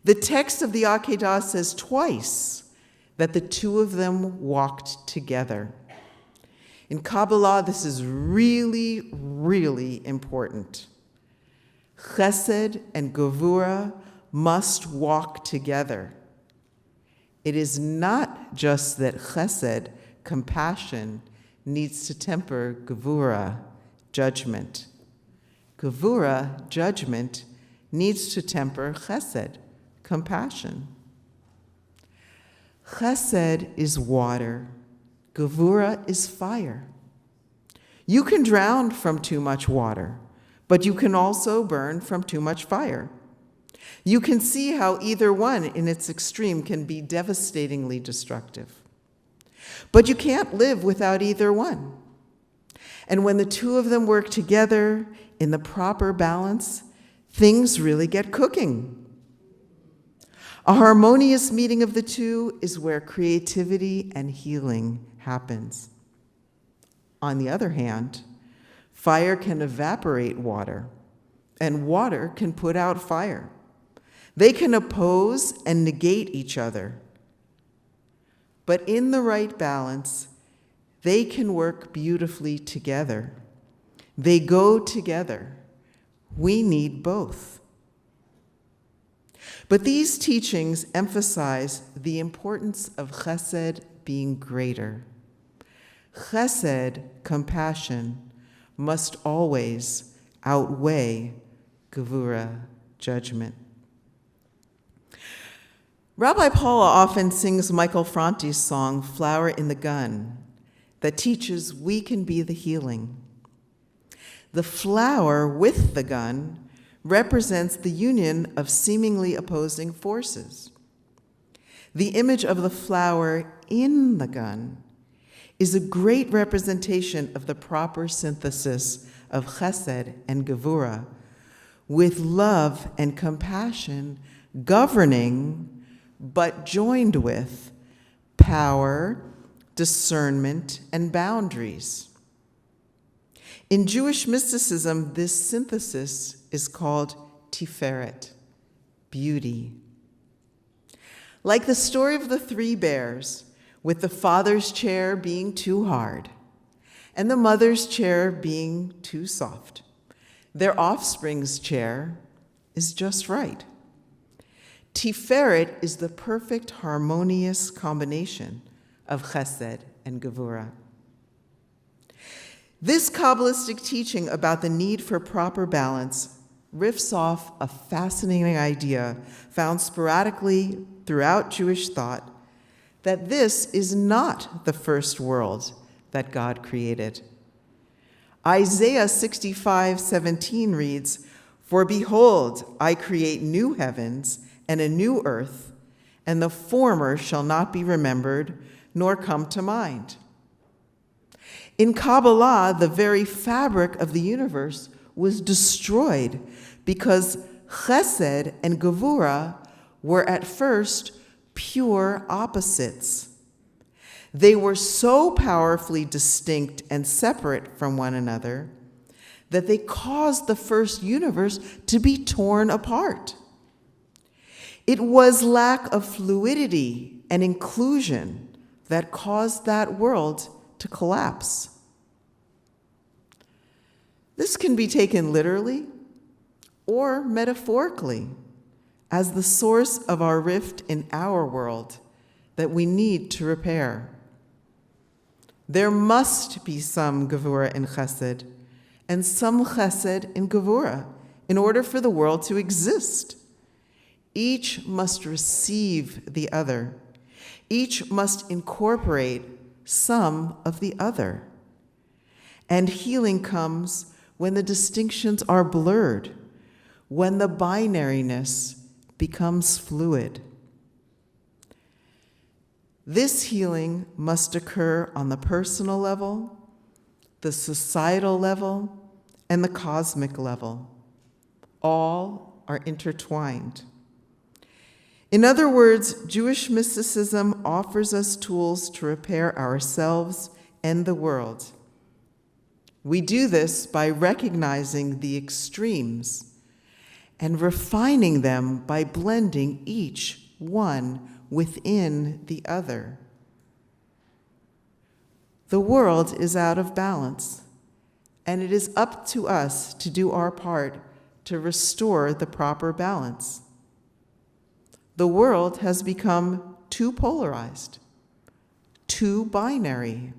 The text of the Akedah says twice that the two of them walked together. In Kabbalah, this is really, really important. Chesed and gevura must walk together. It is not just that chesed, compassion, needs to temper gevura, judgment. Gevura, judgment, needs to temper chesed, compassion. Chesed is water. Gevura is fire. You can drown from too much water, but you can also burn from too much fire. You can see how either one in its extreme can be devastatingly destructive. But you can't live without either one. And when the two of them work together in the proper balance, things really get cooking. A harmonious meeting of the two is where creativity and healing happens. On the other hand, fire can evaporate water, and water can put out fire. They can oppose and negate each other. But in the right balance, they can work beautifully together. They go together. We need both. But these teachings emphasize the importance of chesed being greater. Chesed, compassion, must always outweigh gevura, judgment. Rabbi Paula often sings Michael Franti's song, Flower in the Gun, that teaches we can be the healing. The flower with the gun represents the union of seemingly opposing forces. the image of the flower in the gun, is a great representation of the proper synthesis of chesed and gevura, with love and compassion governing, but joined with power, discernment, and boundaries. In Jewish mysticism, this synthesis is called tiferet, beauty. Like the story of the three bears, with the father's chair being too hard and the mother's chair being too soft, their offspring's chair is just right. Tiferet is the perfect harmonious combination of chesed and gevura. This Kabbalistic teaching about the need for proper balance riffs off a fascinating idea found sporadically throughout Jewish thought, that this is not the first world that God created. Isaiah 65:17 reads, "For behold, I create new heavens and a new earth, and the former shall not be remembered, nor come to mind." In Kabbalah, the very fabric of the universe was destroyed because chesed and gevura were at first pure opposites. They were so powerfully distinct and separate from one another that they caused the first universe to be torn apart. It was lack of fluidity and inclusion that caused that world to collapse. This can be taken literally or metaphorically as the source of our rift in our world that we need to repair. There must be some gevura in chesed and some chesed in gevura in order for the world to exist. Each must receive the other. Each must incorporate some of the other. And healing comes when the distinctions are blurred, when the binariness becomes fluid. This healing must occur on the personal level, the societal level, and the cosmic level. All are intertwined. In other words, Jewish mysticism offers us tools to repair ourselves and the world. We do this by recognizing the extremes and refining them by blending each one within the other. The world is out of balance, and it is up to us to do our part to restore the proper balance. The world has become too polarized, too binary.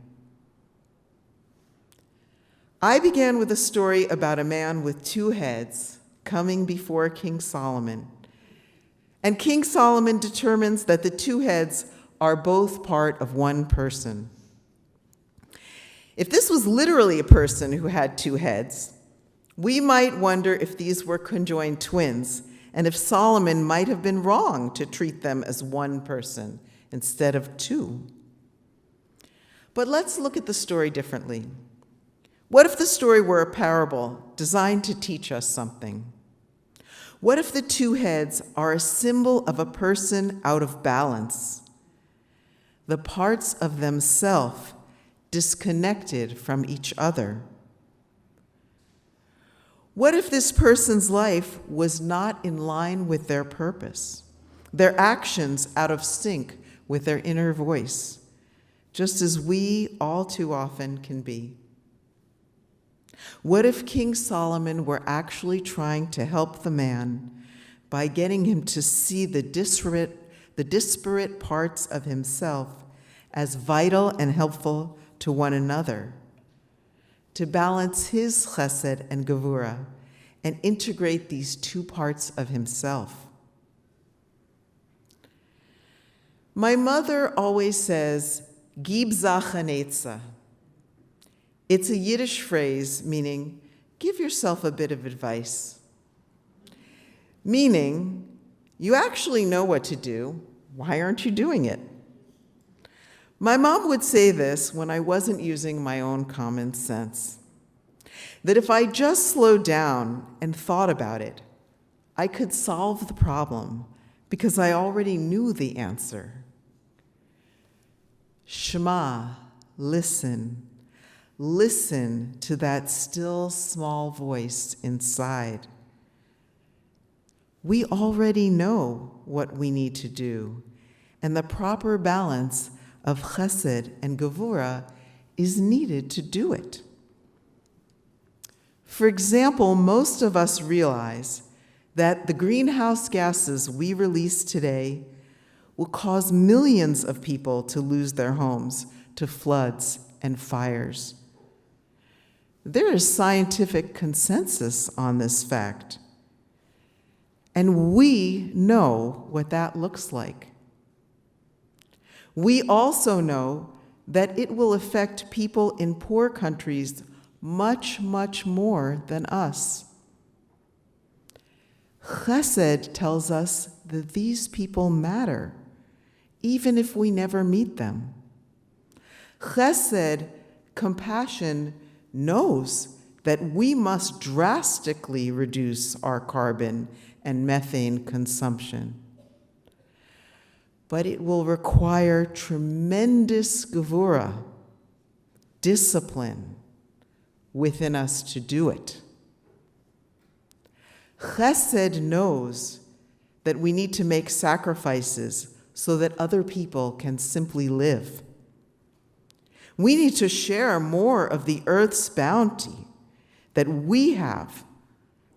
I began with a story about a man with two heads coming before King Solomon. And King Solomon determines that the two heads are both part of one person. If this was literally a person who had two heads, we might wonder if these were conjoined twins and if Solomon might have been wrong to treat them as one person instead of two. But let's look at the story differently. What if the story were a parable designed to teach us something? What if the two heads are a symbol of a person out of balance, the parts of themselves disconnected from each other? What if this person's life was not in line with their purpose, their actions out of sync with their inner voice, just as we all too often can be? What if King Solomon were actually trying to help the man by getting him to see the disparate parts of himself as vital and helpful to one another, to balance his chesed and gevura and integrate these two parts of himself? My mother always says, "Gib zachanetza." It's a Yiddish phrase meaning, give yourself a bit of advice. Meaning, you actually know what to do, Why aren't you doing it? My mom would say this when I wasn't using my own common sense, that if I just slowed down and thought about it, I could solve the problem because I already knew the answer. Shema, listen. Listen to that still small voice inside. We already know what we need to do, and the proper balance of chesed and gevura is needed to do it. For example, most of us realize that the greenhouse gases we release today will cause millions of people to lose their homes to floods and fires. There is scientific consensus on this fact, and we know what that looks like. We also know that it will affect people in poor countries much, much more than us. Chesed tells us that these people matter, even if we never meet them. Chesed, compassion, knows that we must drastically reduce our carbon and methane consumption. But it will require tremendous gevura, discipline, within us to do it. Chesed knows that we need to make sacrifices so that other people can simply live. We need to share more of the earth's bounty that we have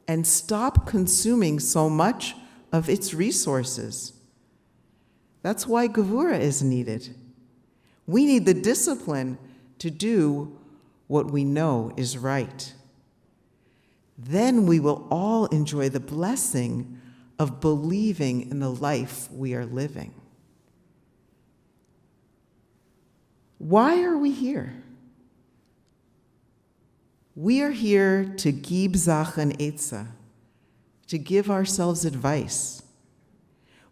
and stop consuming so much of its resources. That's why gevura is needed. We need the discipline to do what we know is right. Then we will all enjoy the blessing of believing in the life we are living. Why are we here? We are here to gib zach and etza, to give ourselves advice.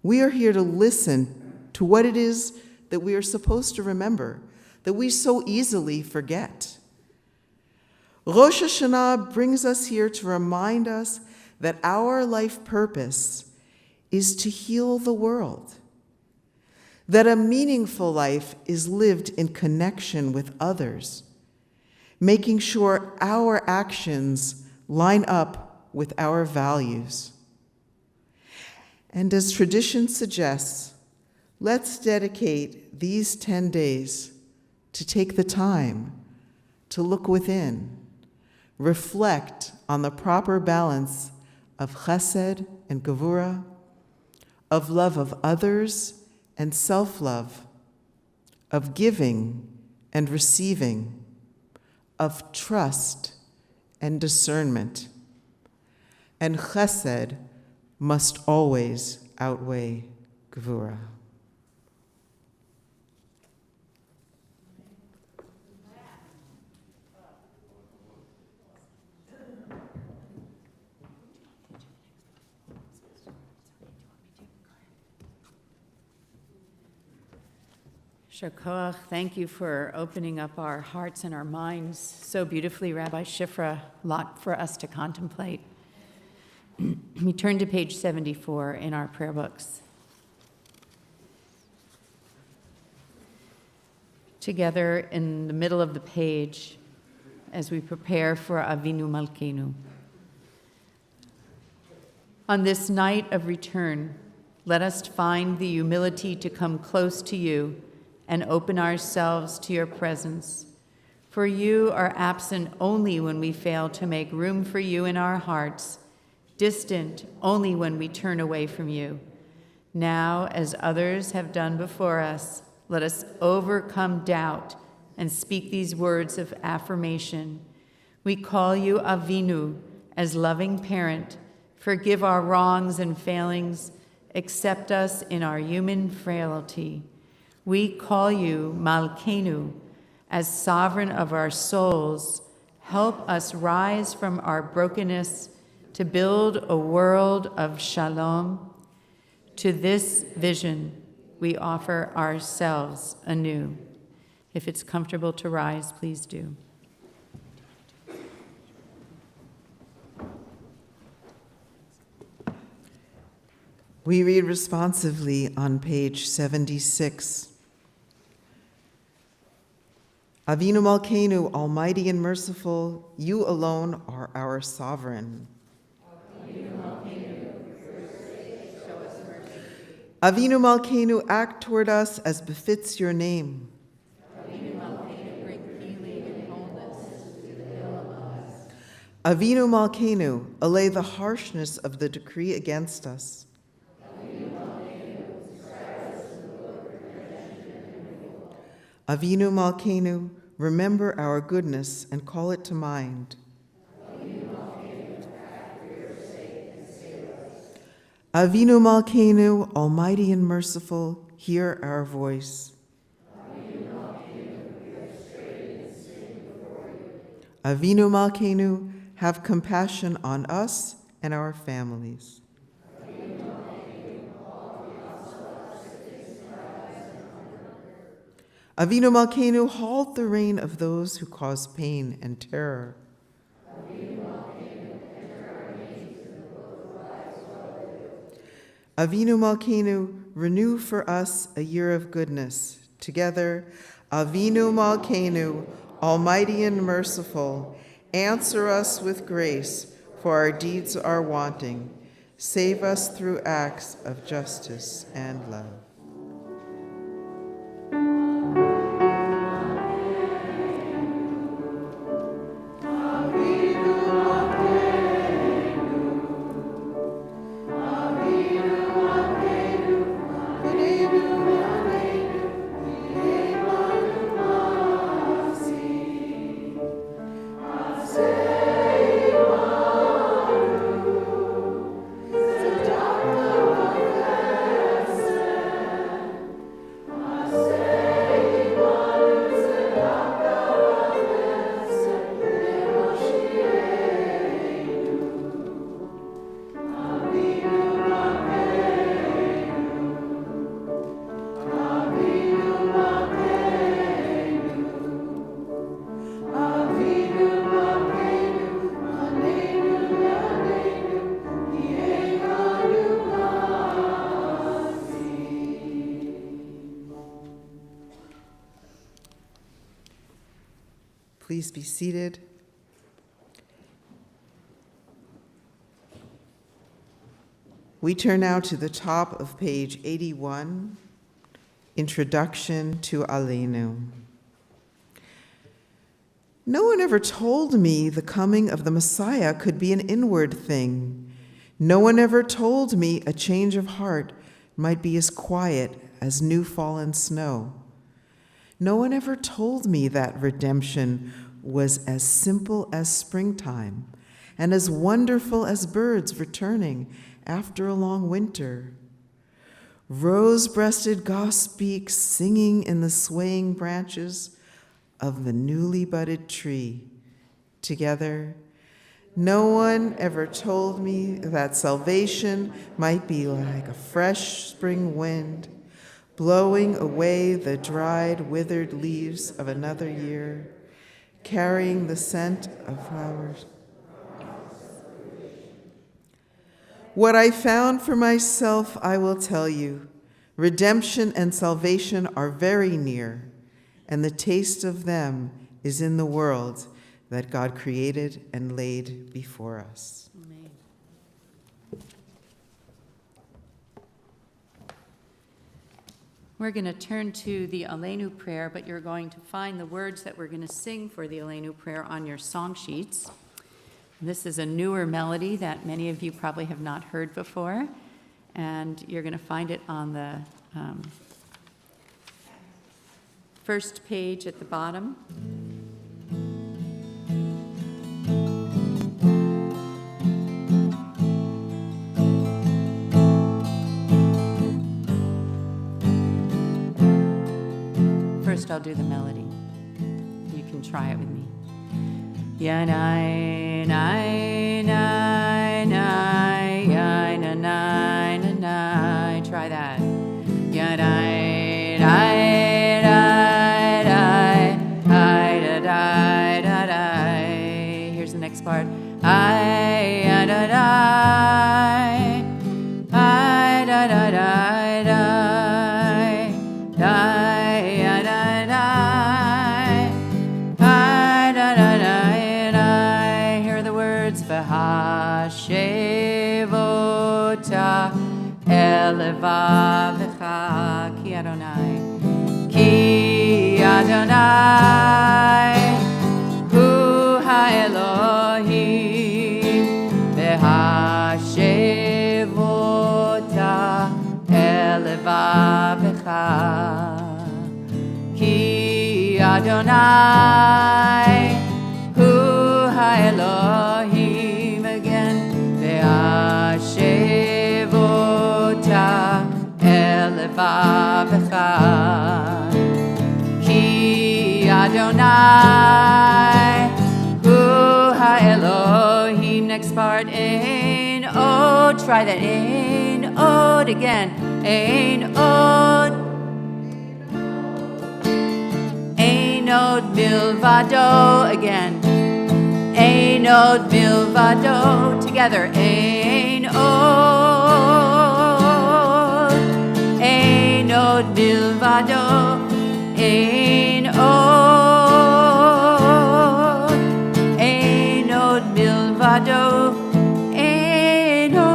We are here to listen to what it is that we are supposed to remember, that we so easily forget. Rosh Hashana brings us here to remind us that our life purpose is to heal the world, that a meaningful life is lived in connection with others, making sure our actions line up with our values. And as tradition suggests, let's dedicate these 10 days to take the time to look within, reflect on the proper balance of chesed and gevura, of love of others and self-love, of giving and receiving, of trust and discernment. And chesed must always outweigh gevura. Yasher Koach, thank you for opening up our hearts and our minds so beautifully, Rabbi Shifra, a lot for us to contemplate. We turn to page 74 in our prayer books. Together in the middle of the page, as we prepare for Avinu Malkeinu. On this night of return, let us find the humility to come close to you and open ourselves to your presence. For you are absent only when we fail to make room for you in our hearts, distant only when we turn away from you. Now, as others have done before us, let us overcome doubt and speak these words of affirmation. We call you Avinu, as loving parent. Forgive our wrongs and failings. Accept us in our human frailty. We call you Malkeinu, as sovereign of our souls. Help us rise from our brokenness to build a world of shalom. To this vision, we offer ourselves anew. If it's comfortable to rise, please do. We read responsively on page 76. Avinu Malkeinu, almighty and merciful, you alone are our sovereign. Avinu Malkeinu, act toward us as befits your name. Avinu Malkeinu, bring healing and wholeness to the ill among us. Avinu Malkeinu, allay the harshness of the decree against us. Avinu Malkeinu, remember our goodness and call it to mind. Avinu Malkeinu, almighty and merciful, hear our voice. Avinu Malkeinu, have compassion on us and our families. Avinu Malkeinu, halt the reign of those who cause pain and terror. Avinu Malkeinu, renew for us a year of goodness. Together, Avinu Malkeinu, almighty and merciful, answer us with grace, for our deeds are wanting. Save us through acts of justice and love. Please be seated. We turn now to the top of page 81, Introduction to Aleinu. No one ever told me the coming of the Messiah could be an inward thing. No one ever told me a change of heart might be as quiet as new fallen snow. No one ever told me that redemption was as simple as springtime and as wonderful as birds returning after a long winter. Rose-breasted grosbeaks singing in the swaying branches of the newly budded tree. Together, no one ever told me that salvation might be like a fresh spring wind, blowing away the dried, withered leaves of another year, carrying the scent of flowers. What I found for myself, I will tell you. Redemption and salvation are very near, and the taste of them is in the world that God created and laid before us. Amen. We're going to turn to the Aleinu prayer, but you're going to find the words that we're going to sing for the Aleinu prayer on your song sheets. This is a newer melody that many of you probably have not heard before, and you're going to find it on the first page at the bottom. First, I'll do the melody. You can try it with me. Ya-nai, nai, nai, nai, ya, na, nai, na, nai. Try that. Ya-nai. והשבותה אל לבבך, כי אדוני הוא האלוהים, והשבותה אל לבבך, כי אדוני הוא האלוהים, again, והשבותה אל לבבך, כי אדוני הוא האלוהים. Next part, ein od, try that, ein od again, ein od, ein od milvado again, ein od milvado, together, ein od milvado, ein od milvado, ein od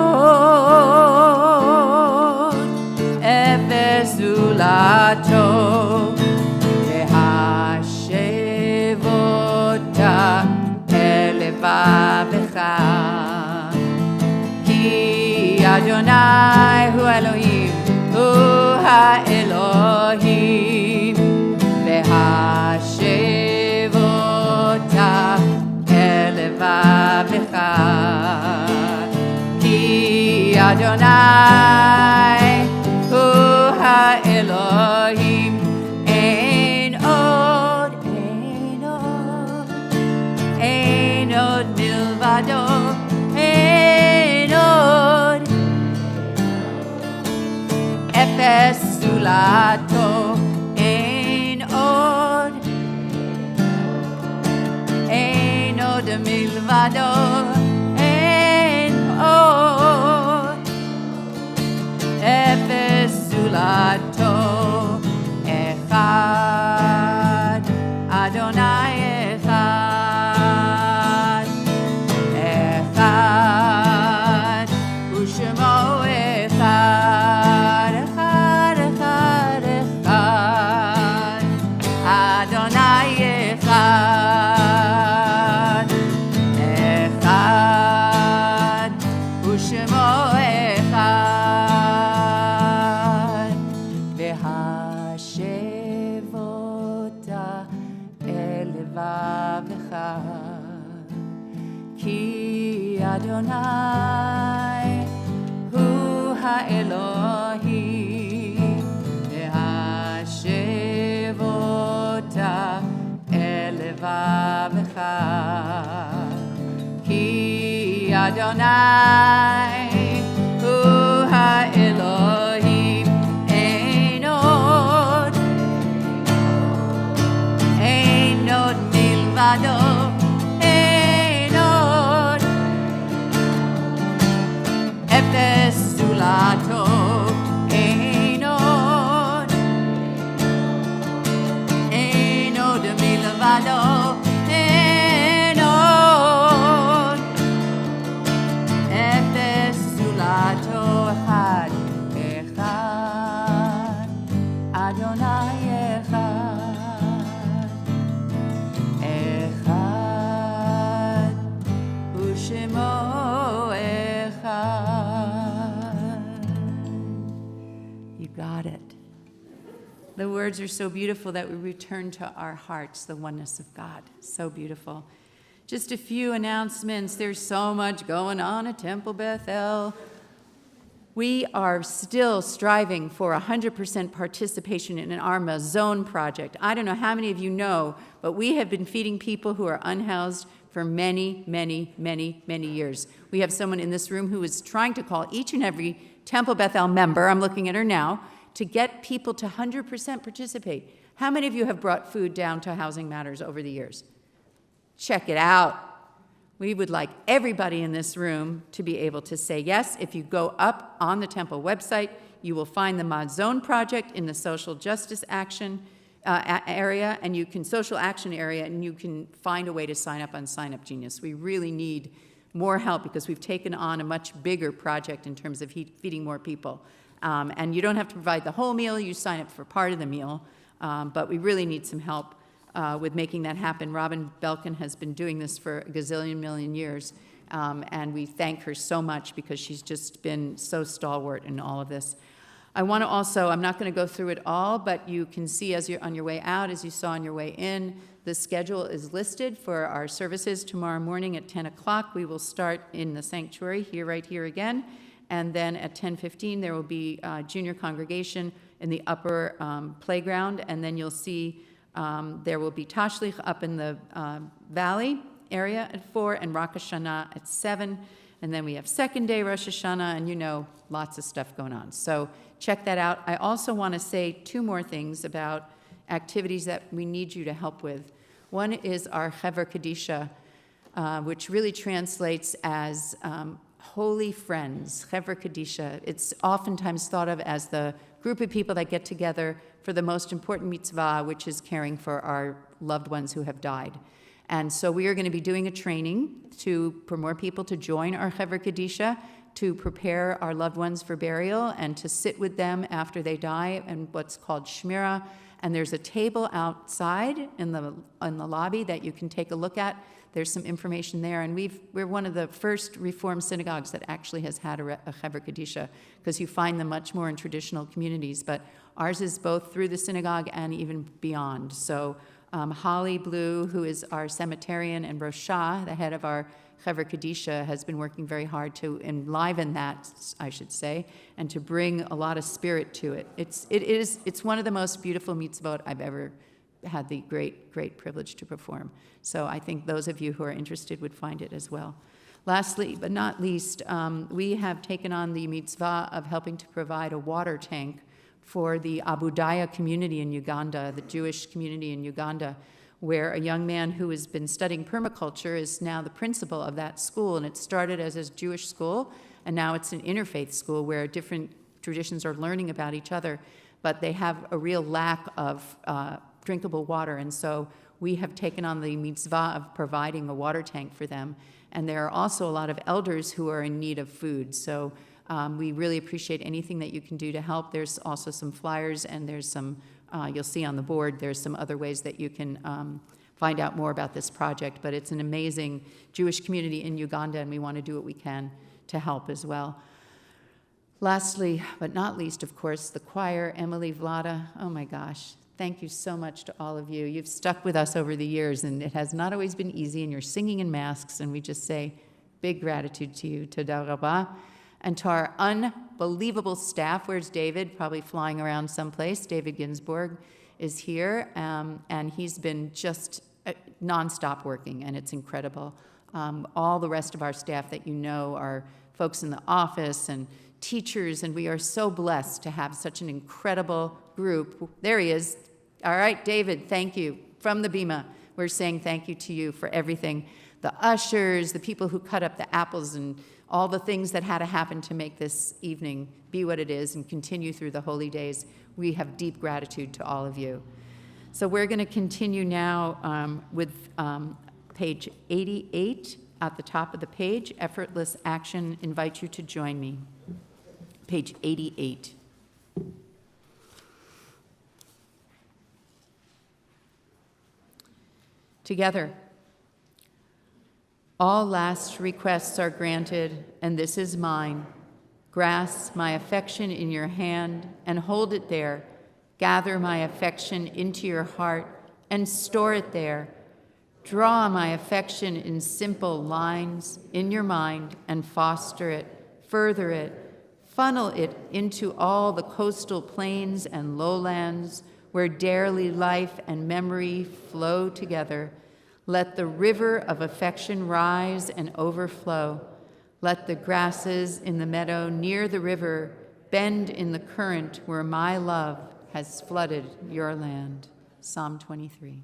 efes zulato, והשבותה אל לבבך, כי אדוני הוא אלוהים, הוא האלוהים, והשבותה אל לבבך, כי אדוני הוא האלוהים. אין עוד, אין עוד, אין עוד מלבדו, אין עוד אפס זולתו, אין עוד מלבדו, אין עוד אפס זולתו, אחד, אדוני אחד, אחד, ושמו אחד, אחד, אחד, אחד, אדוני אחד, אחד, ושמו אחד, והשבותה אל לבבך, כי אדוני הוא האלוהים, והשבותה אל לבבך, כי אדוני הוא האלוהים. אין עוד מלבדו, אין עוד אפס זולתו, אין עוד מלבדו, אין עוד אפס זולתו, אחד, אחד, אדוני אחד, אחד, ושמו אחד. You got it. The words are so beautiful that we return to our hearts the oneness of God. So beautiful. Just a few announcements. There's so much going on at Temple Bethel. We are still striving for 100% participation in our Mazon project. I don't know how many of you know, but we have been feeding people who are unhoused for many, many, many, many years. We have someone in this room who is trying to call each and every Temple Bethel member, I'm looking at her now, to get people to 100% participate. How many of you have brought food down to Housing Matters over the years? Check it out. We would like everybody in this room to be able to say yes. If you go up on the Temple website, you will find the Mazon Project in the social justice action area, and social action area, and you can find a way to sign up on Sign Up Genius. We really need more help because we've taken on a much bigger project in terms of feeding more people. And you don't have to provide the whole meal, you sign up for part of the meal, but we really need some help with making that happen. Robin Belkin has been doing this for a gazillion million years, and we thank her so much because she's just been so stalwart in all of this. I want to also, I'm not going to go through it all, but you can see as you're on your way out, as you saw on your way in, the schedule is listed for our services tomorrow morning at 10 o'clock. We will start in the sanctuary right here again, and then at 10:15 there will be junior congregation in the upper playground, and then you'll see there will be Tashlich up in the valley area at 4 and Rosh Hashana at 7. And then we have second day Rosh Hashana, and lots of stuff going on. So check that out. I also want to say 2 more things about activities that we need you to help with. One is our Hever Kadisha, which really translates as holy friends, Hever Kadisha. It's oftentimes thought of as the group of people that get together for the most important mitzvah, which is caring for our loved ones who have died. And so we are going to be doing a training for more people to join our Hever Kadisha, to prepare our loved ones for burial and to sit with them after they die, and what's called Shmira. And there's a table outside in the lobby that you can take a look at. There's some information there, and we're one of the first Reform synagogues that actually has had a Hever Kadisha, because you find them much more in traditional communities, but ours is both through the synagogue and even beyond. So Holly Blue, who is our cemeterian, and Rosha, the head of our Hever Kadisha, has been working very hard to enliven that, I should say, and to bring a lot of spirit to it. It's one of the most beautiful mitzvot I've ever had the great privilege to perform. So I think those of you who are interested would find it as well. Lastly, but not least, we have taken on the mitzvah of helping to provide a water tank for the Abu Daya community in Uganda, the Jewish community in Uganda, where a young man who has been studying permaculture is now the principal of that school. And it started as a Jewish school, and now it's an interfaith school where different traditions are learning about each other, but they have a real lack of drinkable water. And so we have taken on the mitzvah of providing a water tank for them. And there are also a lot of elders who are in need of food. So we really appreciate anything that you can do to help. There's also some flyers, and there's some, you'll see on the board, there's some other ways that you can find out more about this project. But it's an amazing Jewish community in Uganda, and we want to do what we can to help as well. Lastly, but not least, of course, the choir, Emily Vlada. Oh my gosh, thank you so much to all of you. You've stuck with us over the years, and it has not always been easy, and you're singing in masks, and we just say big gratitude to you, Toda Rabah. And to our unbelievable staff. Where's David? Probably flying around someplace. David Ginsburg is here, and he's been just nonstop working, and it's incredible. All the rest of our staff that you know are folks in the office and teachers, and we are so blessed to have such an incredible group. There he is. All right, David, thank you. From the Bima, we're saying thank you to you for everything. The ushers, the people who cut up the apples, and all the things that had to happen to make this evening be what it is and continue through the holy days. We have deep gratitude to all of you. So we're going to continue now with page 88 at the top of the page. Effortless action. Invite you to join me. Page 88. Together. All last requests are granted, and this is mine. Grasp my affection in your hand and hold it there. Gather my affection into your heart and store it there. Draw my affection in simple lines in your mind and foster it, further it, funnel it into all the coastal plains and lowlands where daily life and memory flow together. Let the river of affection rise and overflow. Let the grasses in the meadow near the river bend in the current where my love has flooded your land. Psalm 23.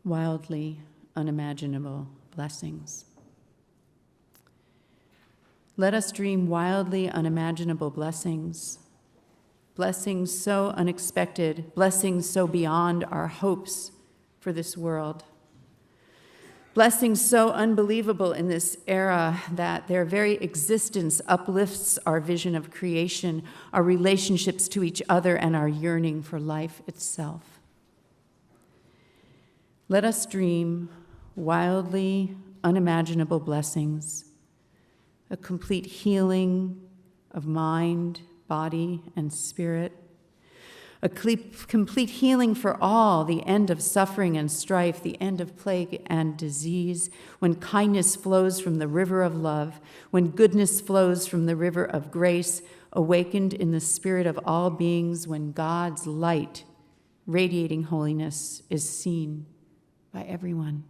wildly unimaginable blessings. Let us dream wildly unimaginable blessings, blessings so unexpected, blessings so beyond our hopes for this world, blessings so unbelievable in this era that their very existence uplifts our vision of creation, our relationships to each other, and our yearning for life itself. Let us dream wildly unimaginable blessings, a complete healing of mind, body, and spirit, a complete healing for all, the end of suffering and strife, the end of plague and disease, when kindness flows from the river of love, when goodness flows from the river of grace, awakened in the spirit of all beings, when God's light, radiating holiness, is seen by everyone.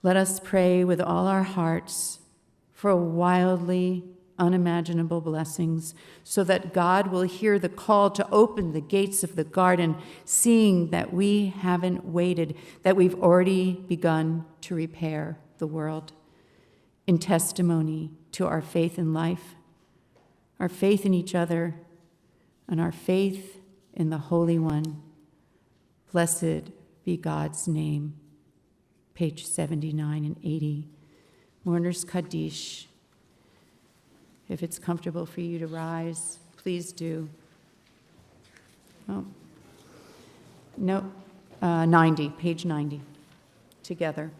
Let us pray with all our hearts for wildly unimaginable blessings, so that God will hear the call to open the gates of the garden, seeing that we haven't waited, that we've already begun to repair the world, in testimony to our faith in life, our faith in each other, and our faith in the Holy One. Blessed be God's name. Page 79 and 80. Mourners Kaddish. If it's comfortable for you to rise, please do. Oh, no, 90, page 90, together.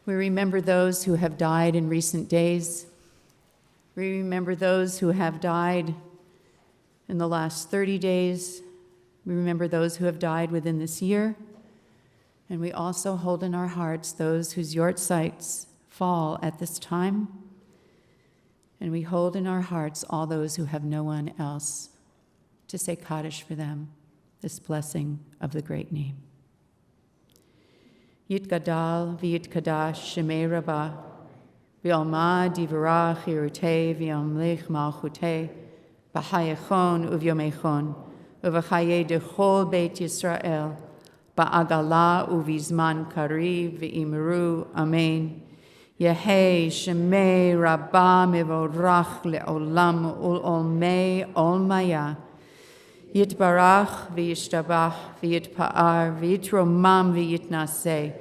We remember those who have died in recent days. We remember those who have died in the last 30 days. We remember those who have died within this year. And we also hold in our hearts those whose yortzites fall at this time. And we hold in our hearts all those who have no one else to say Kaddish for them, this blessing of the great name. Yitgadal v'yitkadash shemei rabbah, v'yalma divarach yirutei v'yamlich malchutei, b'hayechon uvyomechon, uv'chaye dechol beit Yisrael, ba'agala uvizman kariv v'imru, amen. Yehei shemei rabbah mevorach le'olam ul'olmei olmaya. Yitbarach v'yishtabach v'yitpa'ar v'yitromam v'yitnaseh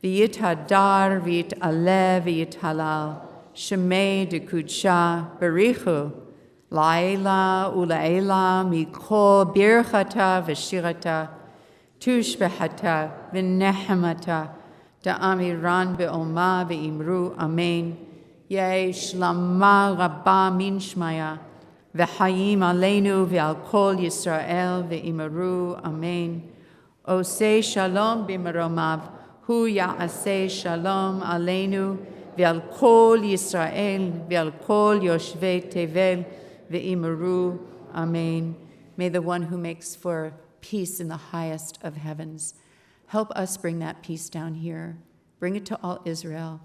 v'yithadar v'yit'aleh v'yithalal shemei dekudsha berichu la'ela ula'ela mikol birchata v'shirata tushbehata v'nehemata da'amiran be'olma ve'imru, amen. Yeh shlama rabba min shmaya, v'chayim aleinu ve'al kol Yisrael ve'imaru, amen. Oseh shalom b'maromav, hu ya'aseh shalom aleinu ve'al kol Yisrael ve'al kol yoshvei tevel ve'imaru, amen. May the one who makes for peace in the highest of heavens help us bring that peace down here. Bring it to all Israel.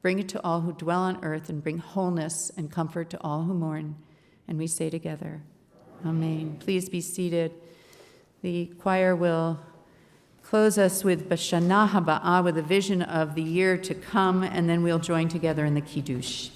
Bring it to all who dwell on earth, and bring wholeness and comfort to all who mourn. And we say together, amen. Please be seated. The choir will close us with B'Shana Haba'ah, with a vision of the year to come, and then we'll join together in the Kiddush.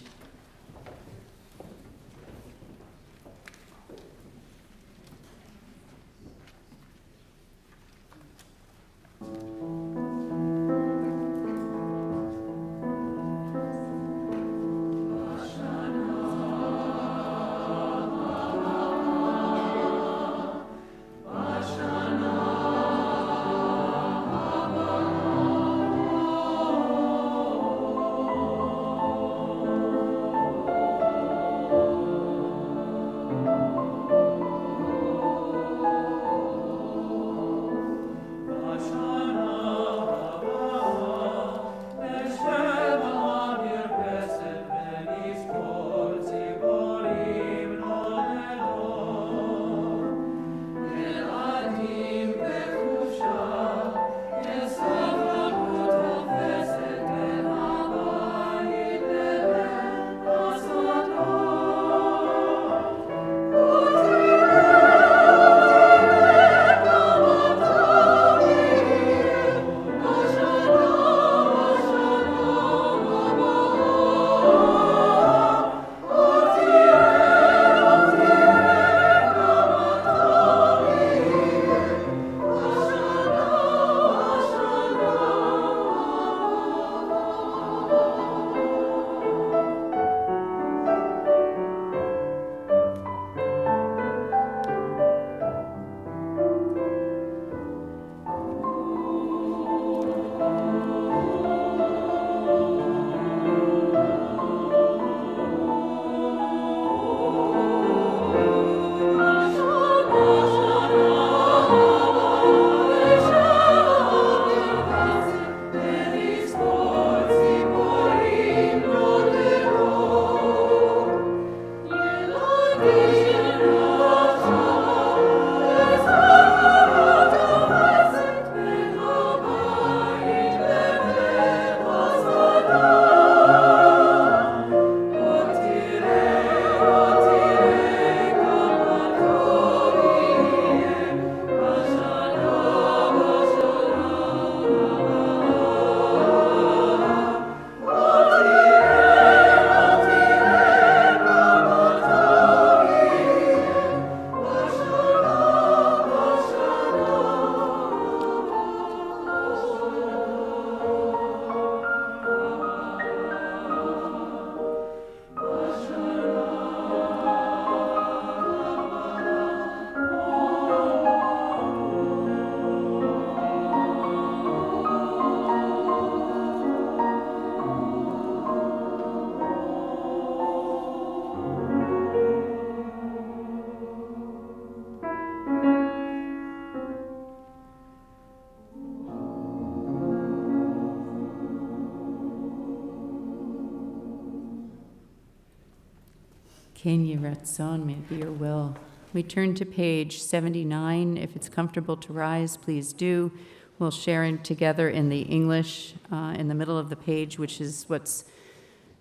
Ken Yiratzon, may it be your will. We turn to page 79. If it's comfortable to rise, please do. We'll share in together in the English in the middle of the page, which is what's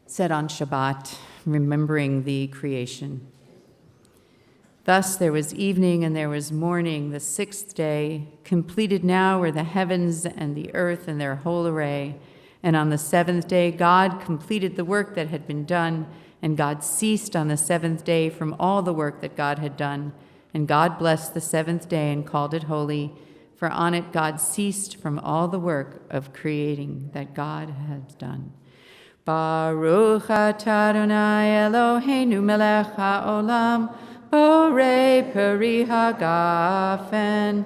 said on Shabbat, remembering the creation. Thus there was evening and there was morning, the sixth day. Completed now were the heavens and the earth in their whole array. And on the seventh day God completed the work that had been done, and God ceased on the seventh day from all the work that God had done. And God blessed the seventh day and called it holy, for on it God ceased from all the work of creating that God had done. Baruch atah Adonai Eloheinu melech haolam, borei peri hagafen.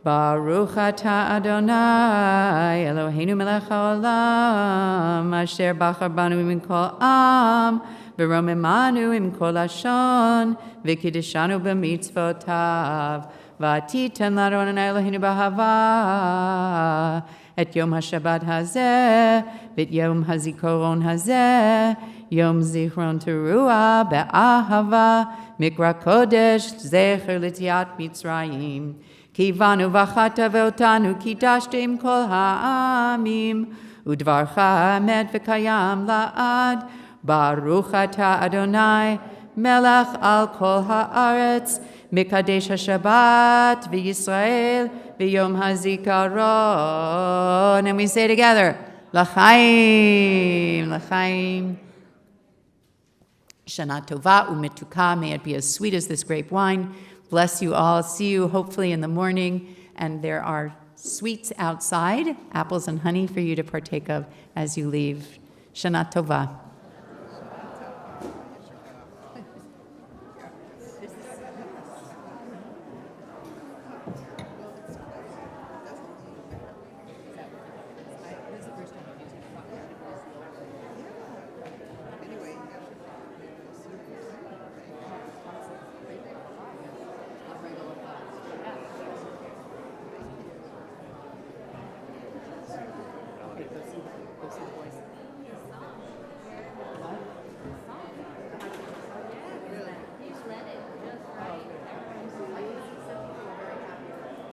Baruch atah Adonai Eloheinu melech haolam, asher bachar banu min kol am, v'romemanu im kol lashon, v'kiddushanu b'mitzvotav, v'atitan l'Adonai Eloheinu b'ahava, et yom haShabbat hazeh, v'et yom hazikaron hazeh, yom zichron teruah be'ahava, mikra kodesh zecher l'tziat Mitzrayim. Kivanu v'achata ve'otanu kidashtem kol ha'amim, udvarcha hamed v'kayam la'ad, baruch atah Adonai, melech al kol ha'aretz, mikadesh haShabbat v'Yisrael v'yom hazikaron. And we say together, l'chaim, l'chaim. Shana tova u'metuka, may it be as sweet as this grape wine. Bless you all. See you hopefully in the morning. And there are sweets outside, apples and honey for you to partake of as you leave. Shana tova. Go see the boys.